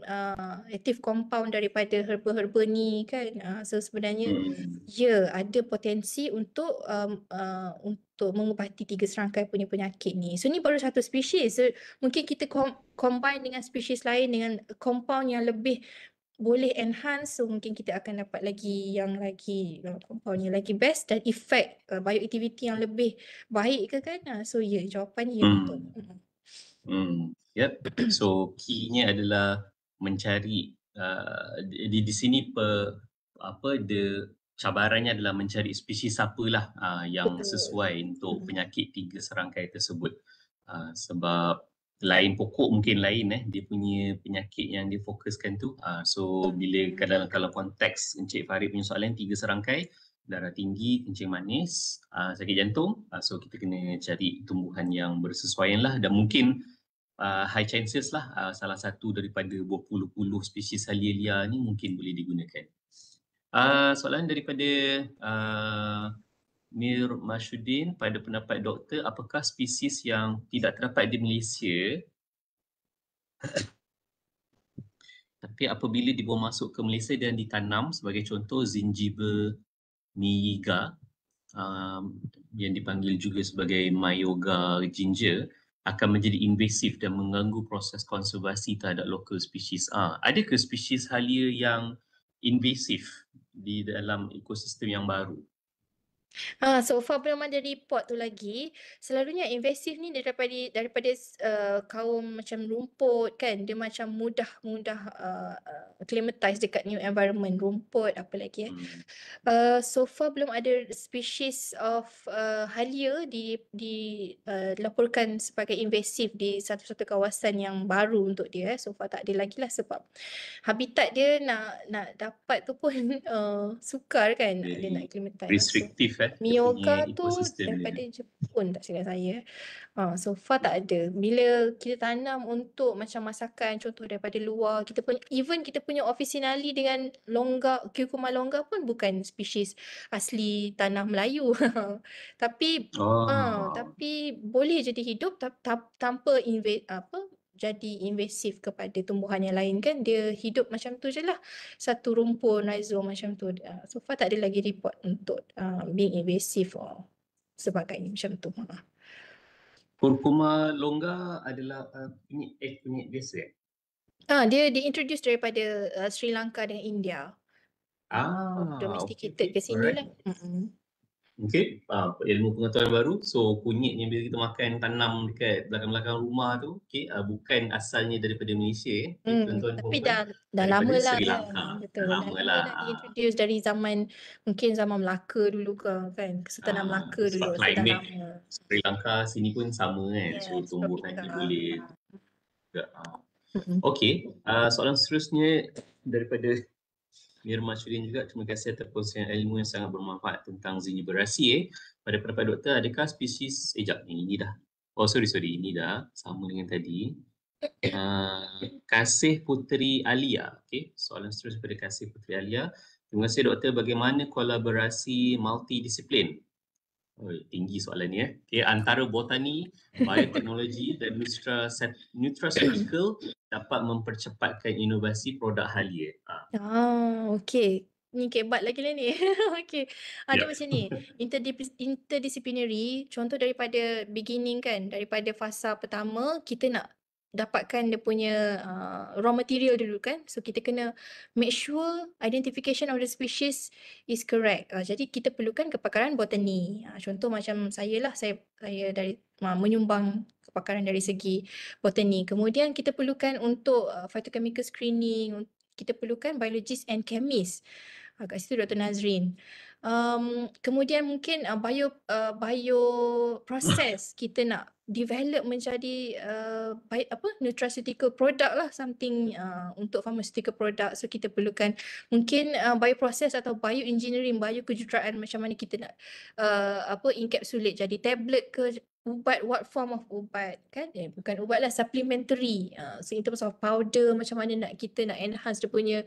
active compound daripada herba-herba ni kan. So sebenarnya ada potensi untuk mengubati 3 serangkai punya penyakit ni. So ni baru satu spesies. So mungkin kita combine dengan spesies lain dengan compound yang lebih boleh enhance, so mungkin kita akan dapat lagi compound yang lagi best dan effect bioactivity yang lebih baik ke kan. So jawapan betul. Yep. So key-nya adalah mencari di sini cabarannya adalah mencari spesies apalah yang sesuai untuk penyakit 3 serangkai tersebut. Sebab lain pokok mungkin lain dia punya penyakit yang dia fokuskan tu. So bila kalau konteks Encik Farid punya soalan 3 serangkai, darah tinggi, kencing manis, sakit jantung, so kita kena cari tumbuhan yang bersesuaian lah, dan mungkin high chances lah salah satu daripada berpuluh-puluh spesies Halia ni mungkin boleh digunakan. Soalan daripada Mir Mashuddin, pada pendapat doktor, apakah spesies yang tidak terdapat di Malaysia tapi apabila dibawa masuk ke Malaysia dan ditanam, sebagai contoh Zingiber niyiga yang dipanggil juga sebagai Mayoga ginger, akan menjadi invasif dan mengganggu proses konservasi terhadap local species. Adakah spesies Halia yang invasif di dalam ekosistem yang baru? So far belum ada report tu lagi. Selalunya invasive ni daripada kaum macam rumput kan, dia macam mudah acclimatize dekat new environment, rumput apa lagi so far belum ada species of Halia dilaporkan sebagai invasive di satu-satu kawasan yang baru untuk dia. So far tak ada lagi lah, sebab habitat dia nak dapat tu pun sukar kan. Dia nak acclimatize. Restriktif Miyoga tu daripada Jepun tak silap saya. So far tak ada. Bila kita tanam untuk macam masakan, contoh daripada luar, kita punya officinale dengan cucumber longgar pun bukan spesies asli tanah Melayu. Tapi boleh jadi hidup tanpa jadi invasif kepada tumbuhan yang lain kan. Dia hidup macam tu je lah, satu rumpun rhizome macam tu. So far tak ada lagi report untuk being invasive or sebagainya macam tu. Curcuma longgar adalah penyakit biasa Dia diintroduce daripada Sri Lanka dan India. Domesticated ke sini lah. Okay, ilmu pengetahuan baru. So kunyit yang bila kita makan tanam dekat belakang-belakang rumah tu, okay, bukan asalnya daripada Malaysia. Okay, tuan-tuan Tapi puan dah daripada lama lah Sri kan. Lanka. Betul. Dah Lama lama lah. dah diintroduce dari mungkin zaman Melaka dulu ke kan. Kesultanan Melaka dulu. Sebab So dah climate lama. Sri Lanka sini pun sama kan. So Yes, tumbuhan dia boleh juga. Okay, soalan seterusnya daripada Mirma Syurin juga. Terima kasih atas perkongsian ilmu yang sangat bermanfaat tentang ziniberasi. Pada pendapat doktor, adakah spesies ini dah. Oh sorry, ini dah sama dengan tadi. Kasih Puteri Alia. Okay, soalan seterusnya pada Kasih Puteri Alia. Terima kasih doktor, bagaimana kolaborasi multidisiplin? Tinggi soalan ni Okay, antara botani, bioteknologi dan nutraceutical dapat mempercepatkan inovasi produk halia. Okey. Ni kebat lagi lah ni. Okey. Dia Ya. macam ni. Interdisciplinary, contoh daripada beginning kan, daripada fasa pertama, kita nak dapatkan dia punya raw material dulu kan. So kita kena make sure identification of the species is correct. Jadi kita perlukan kepakaran botani. Contoh macam saya lah, saya dari menyumbang kepakaran dari segi botani. Kemudian kita perlukan untuk phytochemical screening, kita perlukan biologist and chemist. Kat situ Dr. Nazrin. Kemudian mungkin bioprocess kita nak develop menjadi nutraceutical product lah, something untuk pharmaceutical product. So kita perlukan mungkin bioprocess atau bioengineering, biokejuruteraan, macam mana kita nak encapsulate jadi tablet ke ubat, what form of ubat kan, bukan ubat lah, supplementary. So in terms of powder, macam mana kita nak enhance dia punya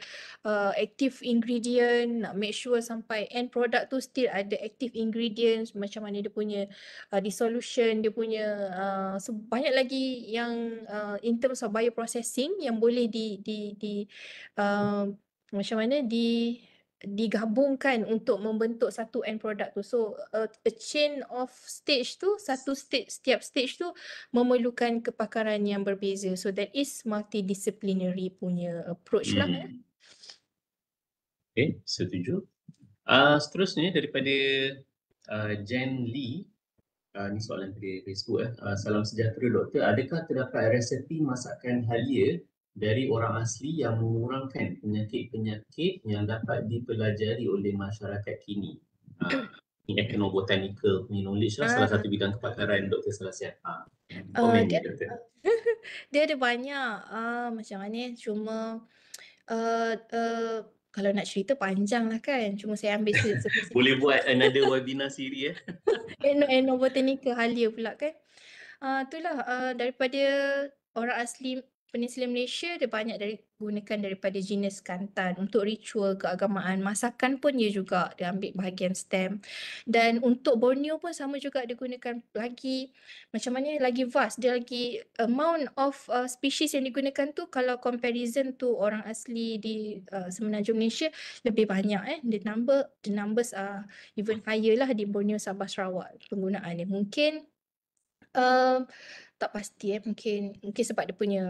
active ingredient, nak make sure sampai end product tu still ada active ingredients, macam mana dia punya dissolution, dia punya so banyak lagi yang in terms of bioprocessing yang boleh macam mana digabungkan untuk membentuk satu end product tu. So a chain of stage tu, setiap stage tu memerlukan kepakaran yang berbeza. So that is multidisciplinary punya approach lah. Okay, setuju. Seterusnya daripada Jen Lee. Ni soalan dari Facebook. Salam sejahtera doktor. Adakah terdapat resepi masakan halia dari orang asli yang mengurangkan penyakit-penyakit yang dapat dipelajari oleh masyarakat kini? Ini ethnobotanical punya knowledge lah, salah satu bidang kepakaran Dr. Salasiah. Komennya doktor. Dia ada banyak macam mana, cuma kalau nak cerita panjang lah kan, cuma saya ambil Boleh buat another webinar series ethnobotanical halia pula kan. Itulah daripada orang asli Peninsula Malaysia, dia banyak gunakan daripada jenis kantan untuk ritual keagamaan. Masakan pun dia juga dia ambil bahagian stem. Dan untuk Borneo pun sama juga, dia gunakan lagi macam mana, lagi vast. Dia lagi amount of species yang digunakan tu, kalau comparison tu orang asli di Semenanjung Malaysia lebih banyak. The numbers are even higher lah di Borneo, Sabah, Sarawak penggunaan dia. Mungkin tak pasti mungkin sebab dia punya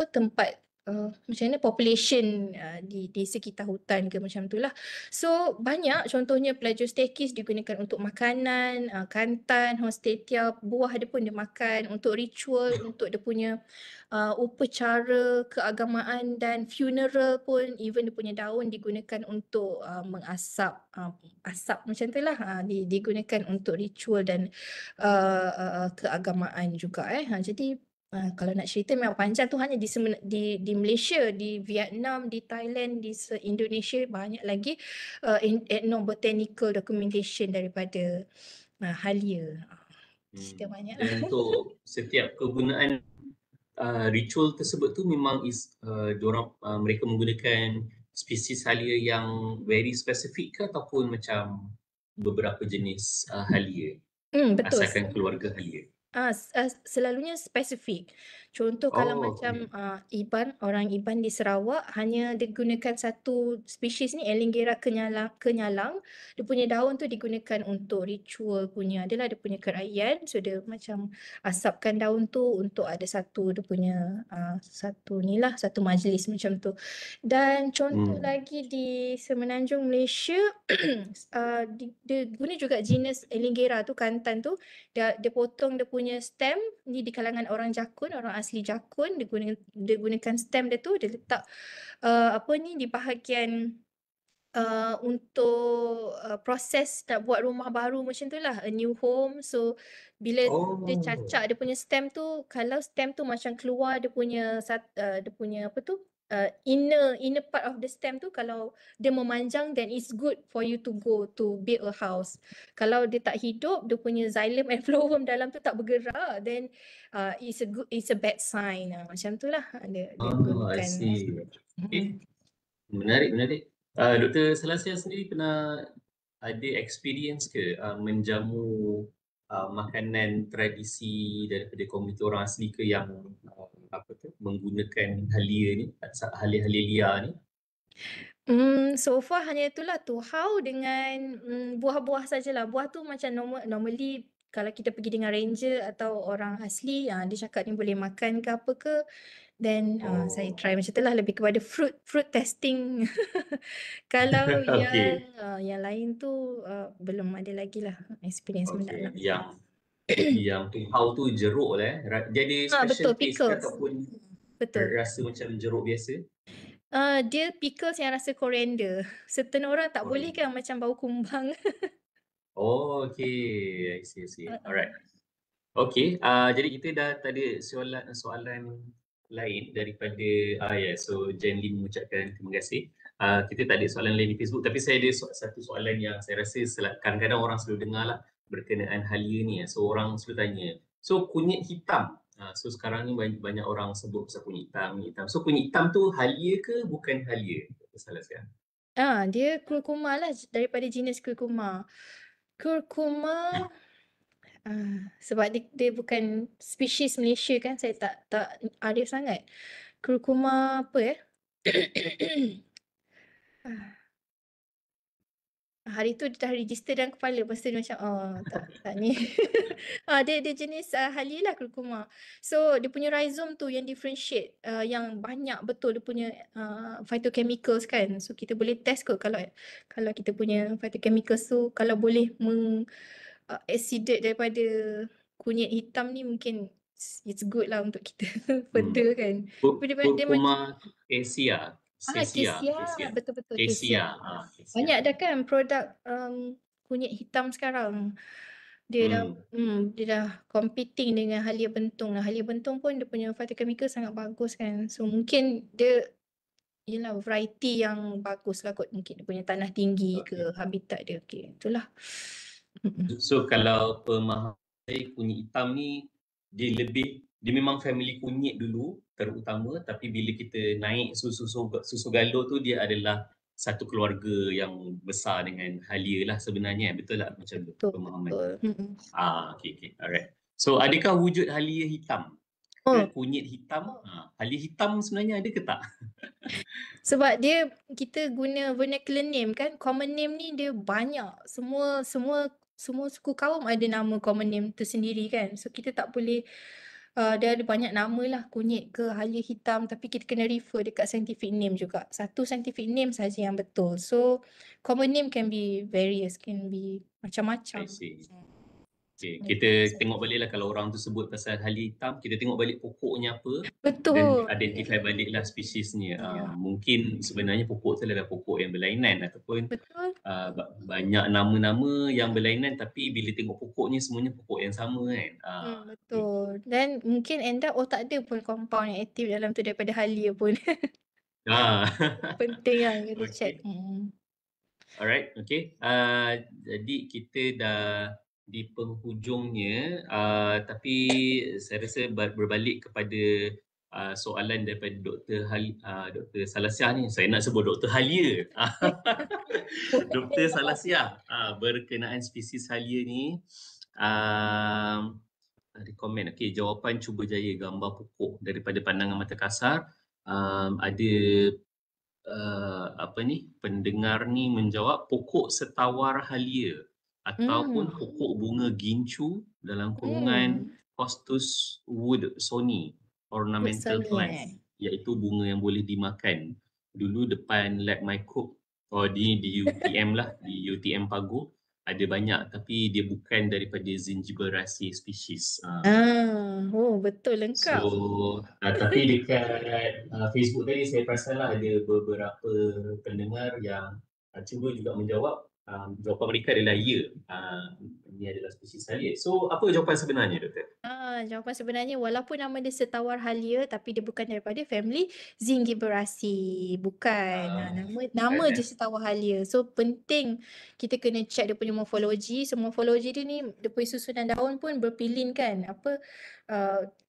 tempat macam mana population di sekitar hutan ke macam itulah. So banyak, contohnya Pelaju Stakis digunakan untuk makanan, kantan, Honstetia, buah dia pun dia makan untuk ritual, untuk dia punya upacara keagamaan dan funeral pun, even dia punya daun digunakan untuk mengasap asap macam itulah, digunakan untuk ritual dan keagamaan juga. Jadi kalau nak cerita memang panjang tu, hanya di Malaysia, di Vietnam, di Thailand, di Indonesia banyak lagi ethnobotanical documentation daripada halia. Cerita banyak. Dan untuk setiap kegunaan ritual tersebut tu memang mereka menggunakan spesies halia yang very specific ke, ataupun macam beberapa jenis halia? Betul. Asalkan keluarga halia. Selalunya spesifik. Contoh kalau Oh, macam okay. iban, orang Iban di Sarawak hanya digunakan satu spesies ni Elingera kenyalang. Dia punya daun tu digunakan untuk ritual punya. Adalah dia punya keraian. So dia macam asapkan daun tu untuk ada satu dia punya satu ni lah, satu majlis macam tu. Dan contoh lagi di Semenanjung Malaysia dia guna juga jenis Elingera tu, Kantan tu. Dia potong dia punya stem ni di kalangan orang Jakun, orang asli Jakun, dia gunakan stem dia tu, dia letak apa ni di bahagian untuk proses nak buat rumah baru macam tu lah, a new home. So bila dia Oh, cacak dia punya stem tu, kalau stem tu macam keluar dia punya dia punya apa tu, inner part of the stem tu, kalau dia memanjang, then it's good for you to go to build a house. Kalau dia tak hidup, dia punya xylem and phloem dalam tu tak bergerak, then it's a bad sign. Macam tu lah dia I gunakan. see. Okay. Menarik. Dr. Salasia sendiri pernah ada experience ke menjamu makanan tradisi daripada komuniti orang asli ke yang menggunakan halia ni, halia-halia liar ni? So far hanya itulah tuhau dengan buah-buah sajalah. Buah tu macam normally kalau kita pergi dengan ranger atau orang asli, dia cakap ni boleh makan ke apa ke, then saya try macam itulah, lebih kepada fruit testing. Kalau Okay. yang lain tu belum ada lagi lah experience mendalam. Yang tuhau tu jeruk lah Dia ada Betul, special taste ke pickles. ataupun Betul. rasa macam jeruk biasa? Dia pickles yang rasa coriander. Certain orang tak boleh Coriander. kan, macam bau kumbang. Oh, okay. I see. Alright. Okay, jadi kita dah tadi soalan lain daripada so Jen Lim mengucapkan terima kasih. Kita tak ada soalan lain di Facebook, tapi saya ada satu soalan yang saya rasa kadang-kadang orang selalu dengar lah berkenaan halia ni. So orang selalu tanya, so kunyit hitam, so sekarang ni banyak orang sebut pasal kunyit hitam. So kunyit hitam tu halia ke bukan halia? Salah sekarang. Dia kurkuma lah, daripada jenis kurkuma. Kurkuma sebab dia bukan spesies Malaysia kan, saya tak arif sangat. Kurkuma apa ya? Hari tu dia dah register dalam kepala, lepas tu dia macam tak ni. Dia jenis halia lah kurkuma. So dia punya rhizome tu yang differentiate, yang banyak betul dia punya phytochemicals kan. So kita boleh test kot kalau kita punya phytochemicals tu kalau boleh exceeded daripada kunyit hitam ni, mungkin it's good lah untuk kita further kan. Kurkuma Cassia. Cassia, betul-betul Cassia. Cassia. Banyak dah kan produk kunyit hitam sekarang. Dia dah competing dengan halia bentung. Halia bentung pun dia punya phytochemical sangat bagus kan. So mungkin dia variety yang bagus lah kot. Mungkin dia punya tanah tinggi ke habitat dia. Okay, itulah. So kalau pemahaman saya, kunyit hitam ni dia memang family kunyit dulu terutama, tapi bila kita naik susu galur tu, dia adalah satu keluarga yang besar dengan halia lah sebenarnya. Betul tak macam tu pemahaman? Betul. Okay. Alright. So adakah wujud halia hitam? Ke kunyit hitam? Halia hitam sebenarnya ada ke tak? Sebab kita guna vernacular name kan, common name ni dia banyak. Semua suku kaum ada nama common name tersendiri kan. So kita tak boleh, dia ada banyak nama lah, kunyit ke halia hitam, tapi kita kena refer dekat scientific name juga. Satu scientific name saja yang betul. So common name can be various, can be macam-macam. I see. Okay, kita tengok balik lah kalau orang tu sebut pasal halia hitam, kita tengok balik pokoknya apa. Betul. Dan identify balik lah spesiesnya. Mungkin sebenarnya pokok tu adalah pokok yang berlainan ataupun banyak nama-nama yang berlainan, tapi bila tengok pokoknya semuanya pokok yang sama kan. Betul. Dan mungkin end up tak ada pun compound yang aktif dalam tu daripada halia pun. Penting lah kita check. Alright, okay. Jadi kita dah di penghujungnya, tapi saya rasa berbalik kepada soalan daripada Dr. Salasia ni. Saya nak sebut Dr. Halia. Dr. Salasia berkenaan spesies halia ni. Ada komen. Okey, jawapan cuba jaya gambar pokok daripada pandangan mata kasar. Ada pendengar ni menjawab pokok setawar halia ataupun Hmm. pokok bunga gincu dalam kurungan Hmm. Costus woodsoni ornamental Woodson plants, iaitu bunga yang boleh dimakan. Dulu depan lab my cook, di UTM lah, di UTM Pagu ada banyak, tapi dia bukan daripada Zingiberaceae species. Oh betul So, lengkap. tapi dekat Facebook tadi saya perasan lah ada beberapa pendengar yang cuba juga menjawab. Jawapan mereka adalah ya. Ini adalah spesies halia. So, apa jawapan sebenarnya, Doktor? Jawapan sebenarnya walaupun nama dia setawar halia tapi dia bukan daripada family Zingiberaceae. Bukan. Nama Bukan, je setawar halia. So penting kita kena check dia punya morfologi. So morfologi dia ni dia punya susunan daun pun berpilin kan.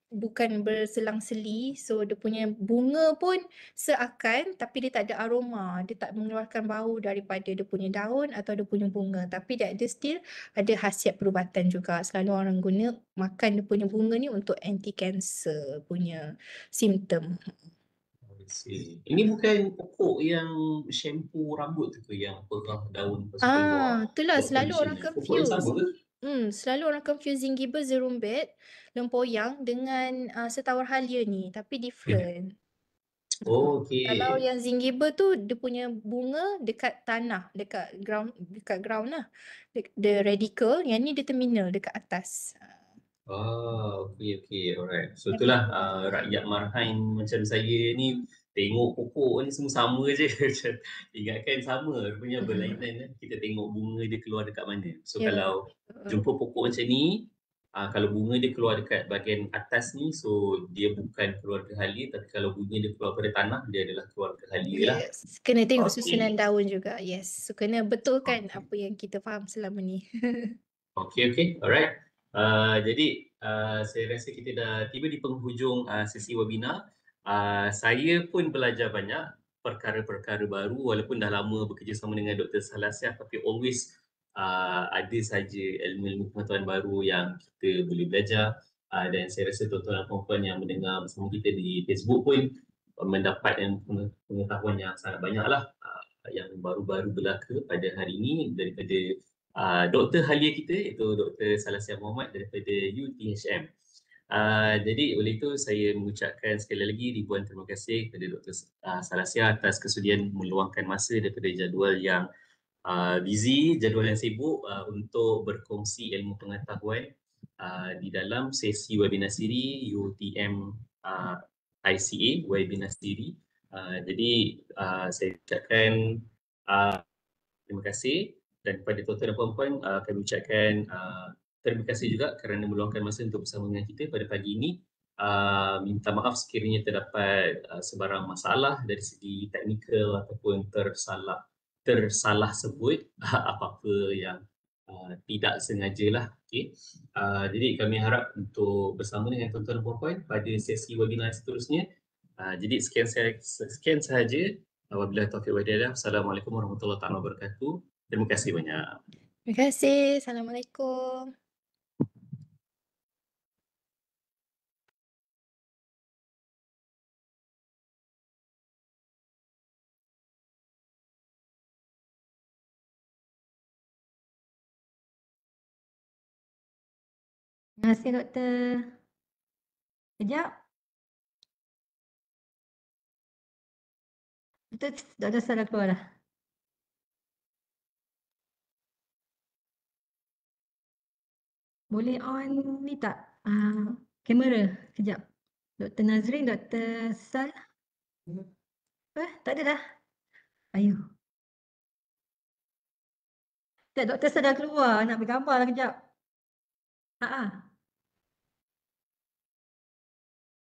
Bukan berselang-seli. So dia punya bunga pun seakan tapi dia tak ada aroma. Dia tak mengeluarkan bau daripada dia punya daun atau dia punya bunga. Tapi dia still ada khasiat perubatan juga. Selalu orang guna makan dia punya bunga ni untuk anti-cancer punya simptom. Ini bukan pokok yang shampoo rambut tu ke yang perah daun lepas tu keluar Itulah buat selalu orang conditioner. Pokok yang sama confuse. ke? Selalu orang confuse Zingiber zerumbet, lempoyang dengan setawar halia ni, tapi different. Oh, Kalau okey. yang Zingiber tu dia punya bunga dekat tanah, dekat ground lah. The radical, yang ni dia terminal dekat atas. Okey, alright. So itulah rakyat marhain macam saya ni tengok pokok ni semua sama je. Macam ingatkan sama, rupanya berlainan. Kita tengok bunga dia keluar dekat mana. So Ya. kalau jumpa pokok macam ni, kalau bunga dia keluar dekat bahagian atas ni, so dia bukan keluarga halia, tapi kalau bunga dia keluar pada tanah, dia adalah keluarga halia lah. Yes, kena tengok susunan Okey. daun juga. Yes, so kena betulkan apa yang kita faham selama ni. Okey, alright. Jadi saya rasa kita dah tiba di penghujung sesi webinar. Saya pun belajar banyak perkara-perkara baru walaupun dah lama bekerja sama dengan Dr. Salasiah, tapi always ada saja ilmu-ilmu pengetahuan baru yang kita boleh belajar. Dan saya rasa tuan-tuan dan puan-puan yang mendengar bersama kita di Facebook pun mendapat pengetahuan yang sangat banyak lah yang baru-baru berlaku pada hari ini daripada Doktor halia kita iaitu Dr. Salasiah Muhammad daripada UTHM. Jadi oleh itu saya mengucapkan sekali lagi ribuan terima kasih kepada Dr. Salasiah atas kesudian meluangkan masa daripada jadual yang busy, jadual yang sibuk untuk berkongsi ilmu pengetahuan di dalam sesi webinar siri UTM ICA webinar siri. Jadi saya ucapkan terima kasih. Dan kepada tuan-tuan dan puan-puan, kami ucapkan terima kasih juga kerana meluangkan masa untuk bersama dengan kita pada pagi ini. Minta maaf sekiranya terdapat sebarang masalah dari segi teknikal ataupun tersalah sebut apa-apa yang tidak sengajalah. Okay. Jadi kami harap untuk bersama dengan tuan-tuan dan puan-puan pada sesi webinar seterusnya. Jadi sekian sahaja. Wabillahi taufiq wal hidayah. Assalamualaikum warahmatullahi wabarakatuh. Terima kasih banyak. Terima kasih. Assalamualaikum. Terima kasih doktor. Kejap. Doktor salah keluar dah. Boleh on ni tak? Kamera. Kejap. Dr. Nazrin, Dr. Sal. Tak ada dah. Ayuh. Tak, Dr. Sal dah keluar. Nak bergambar lah kejap.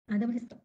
Dah boleh stop.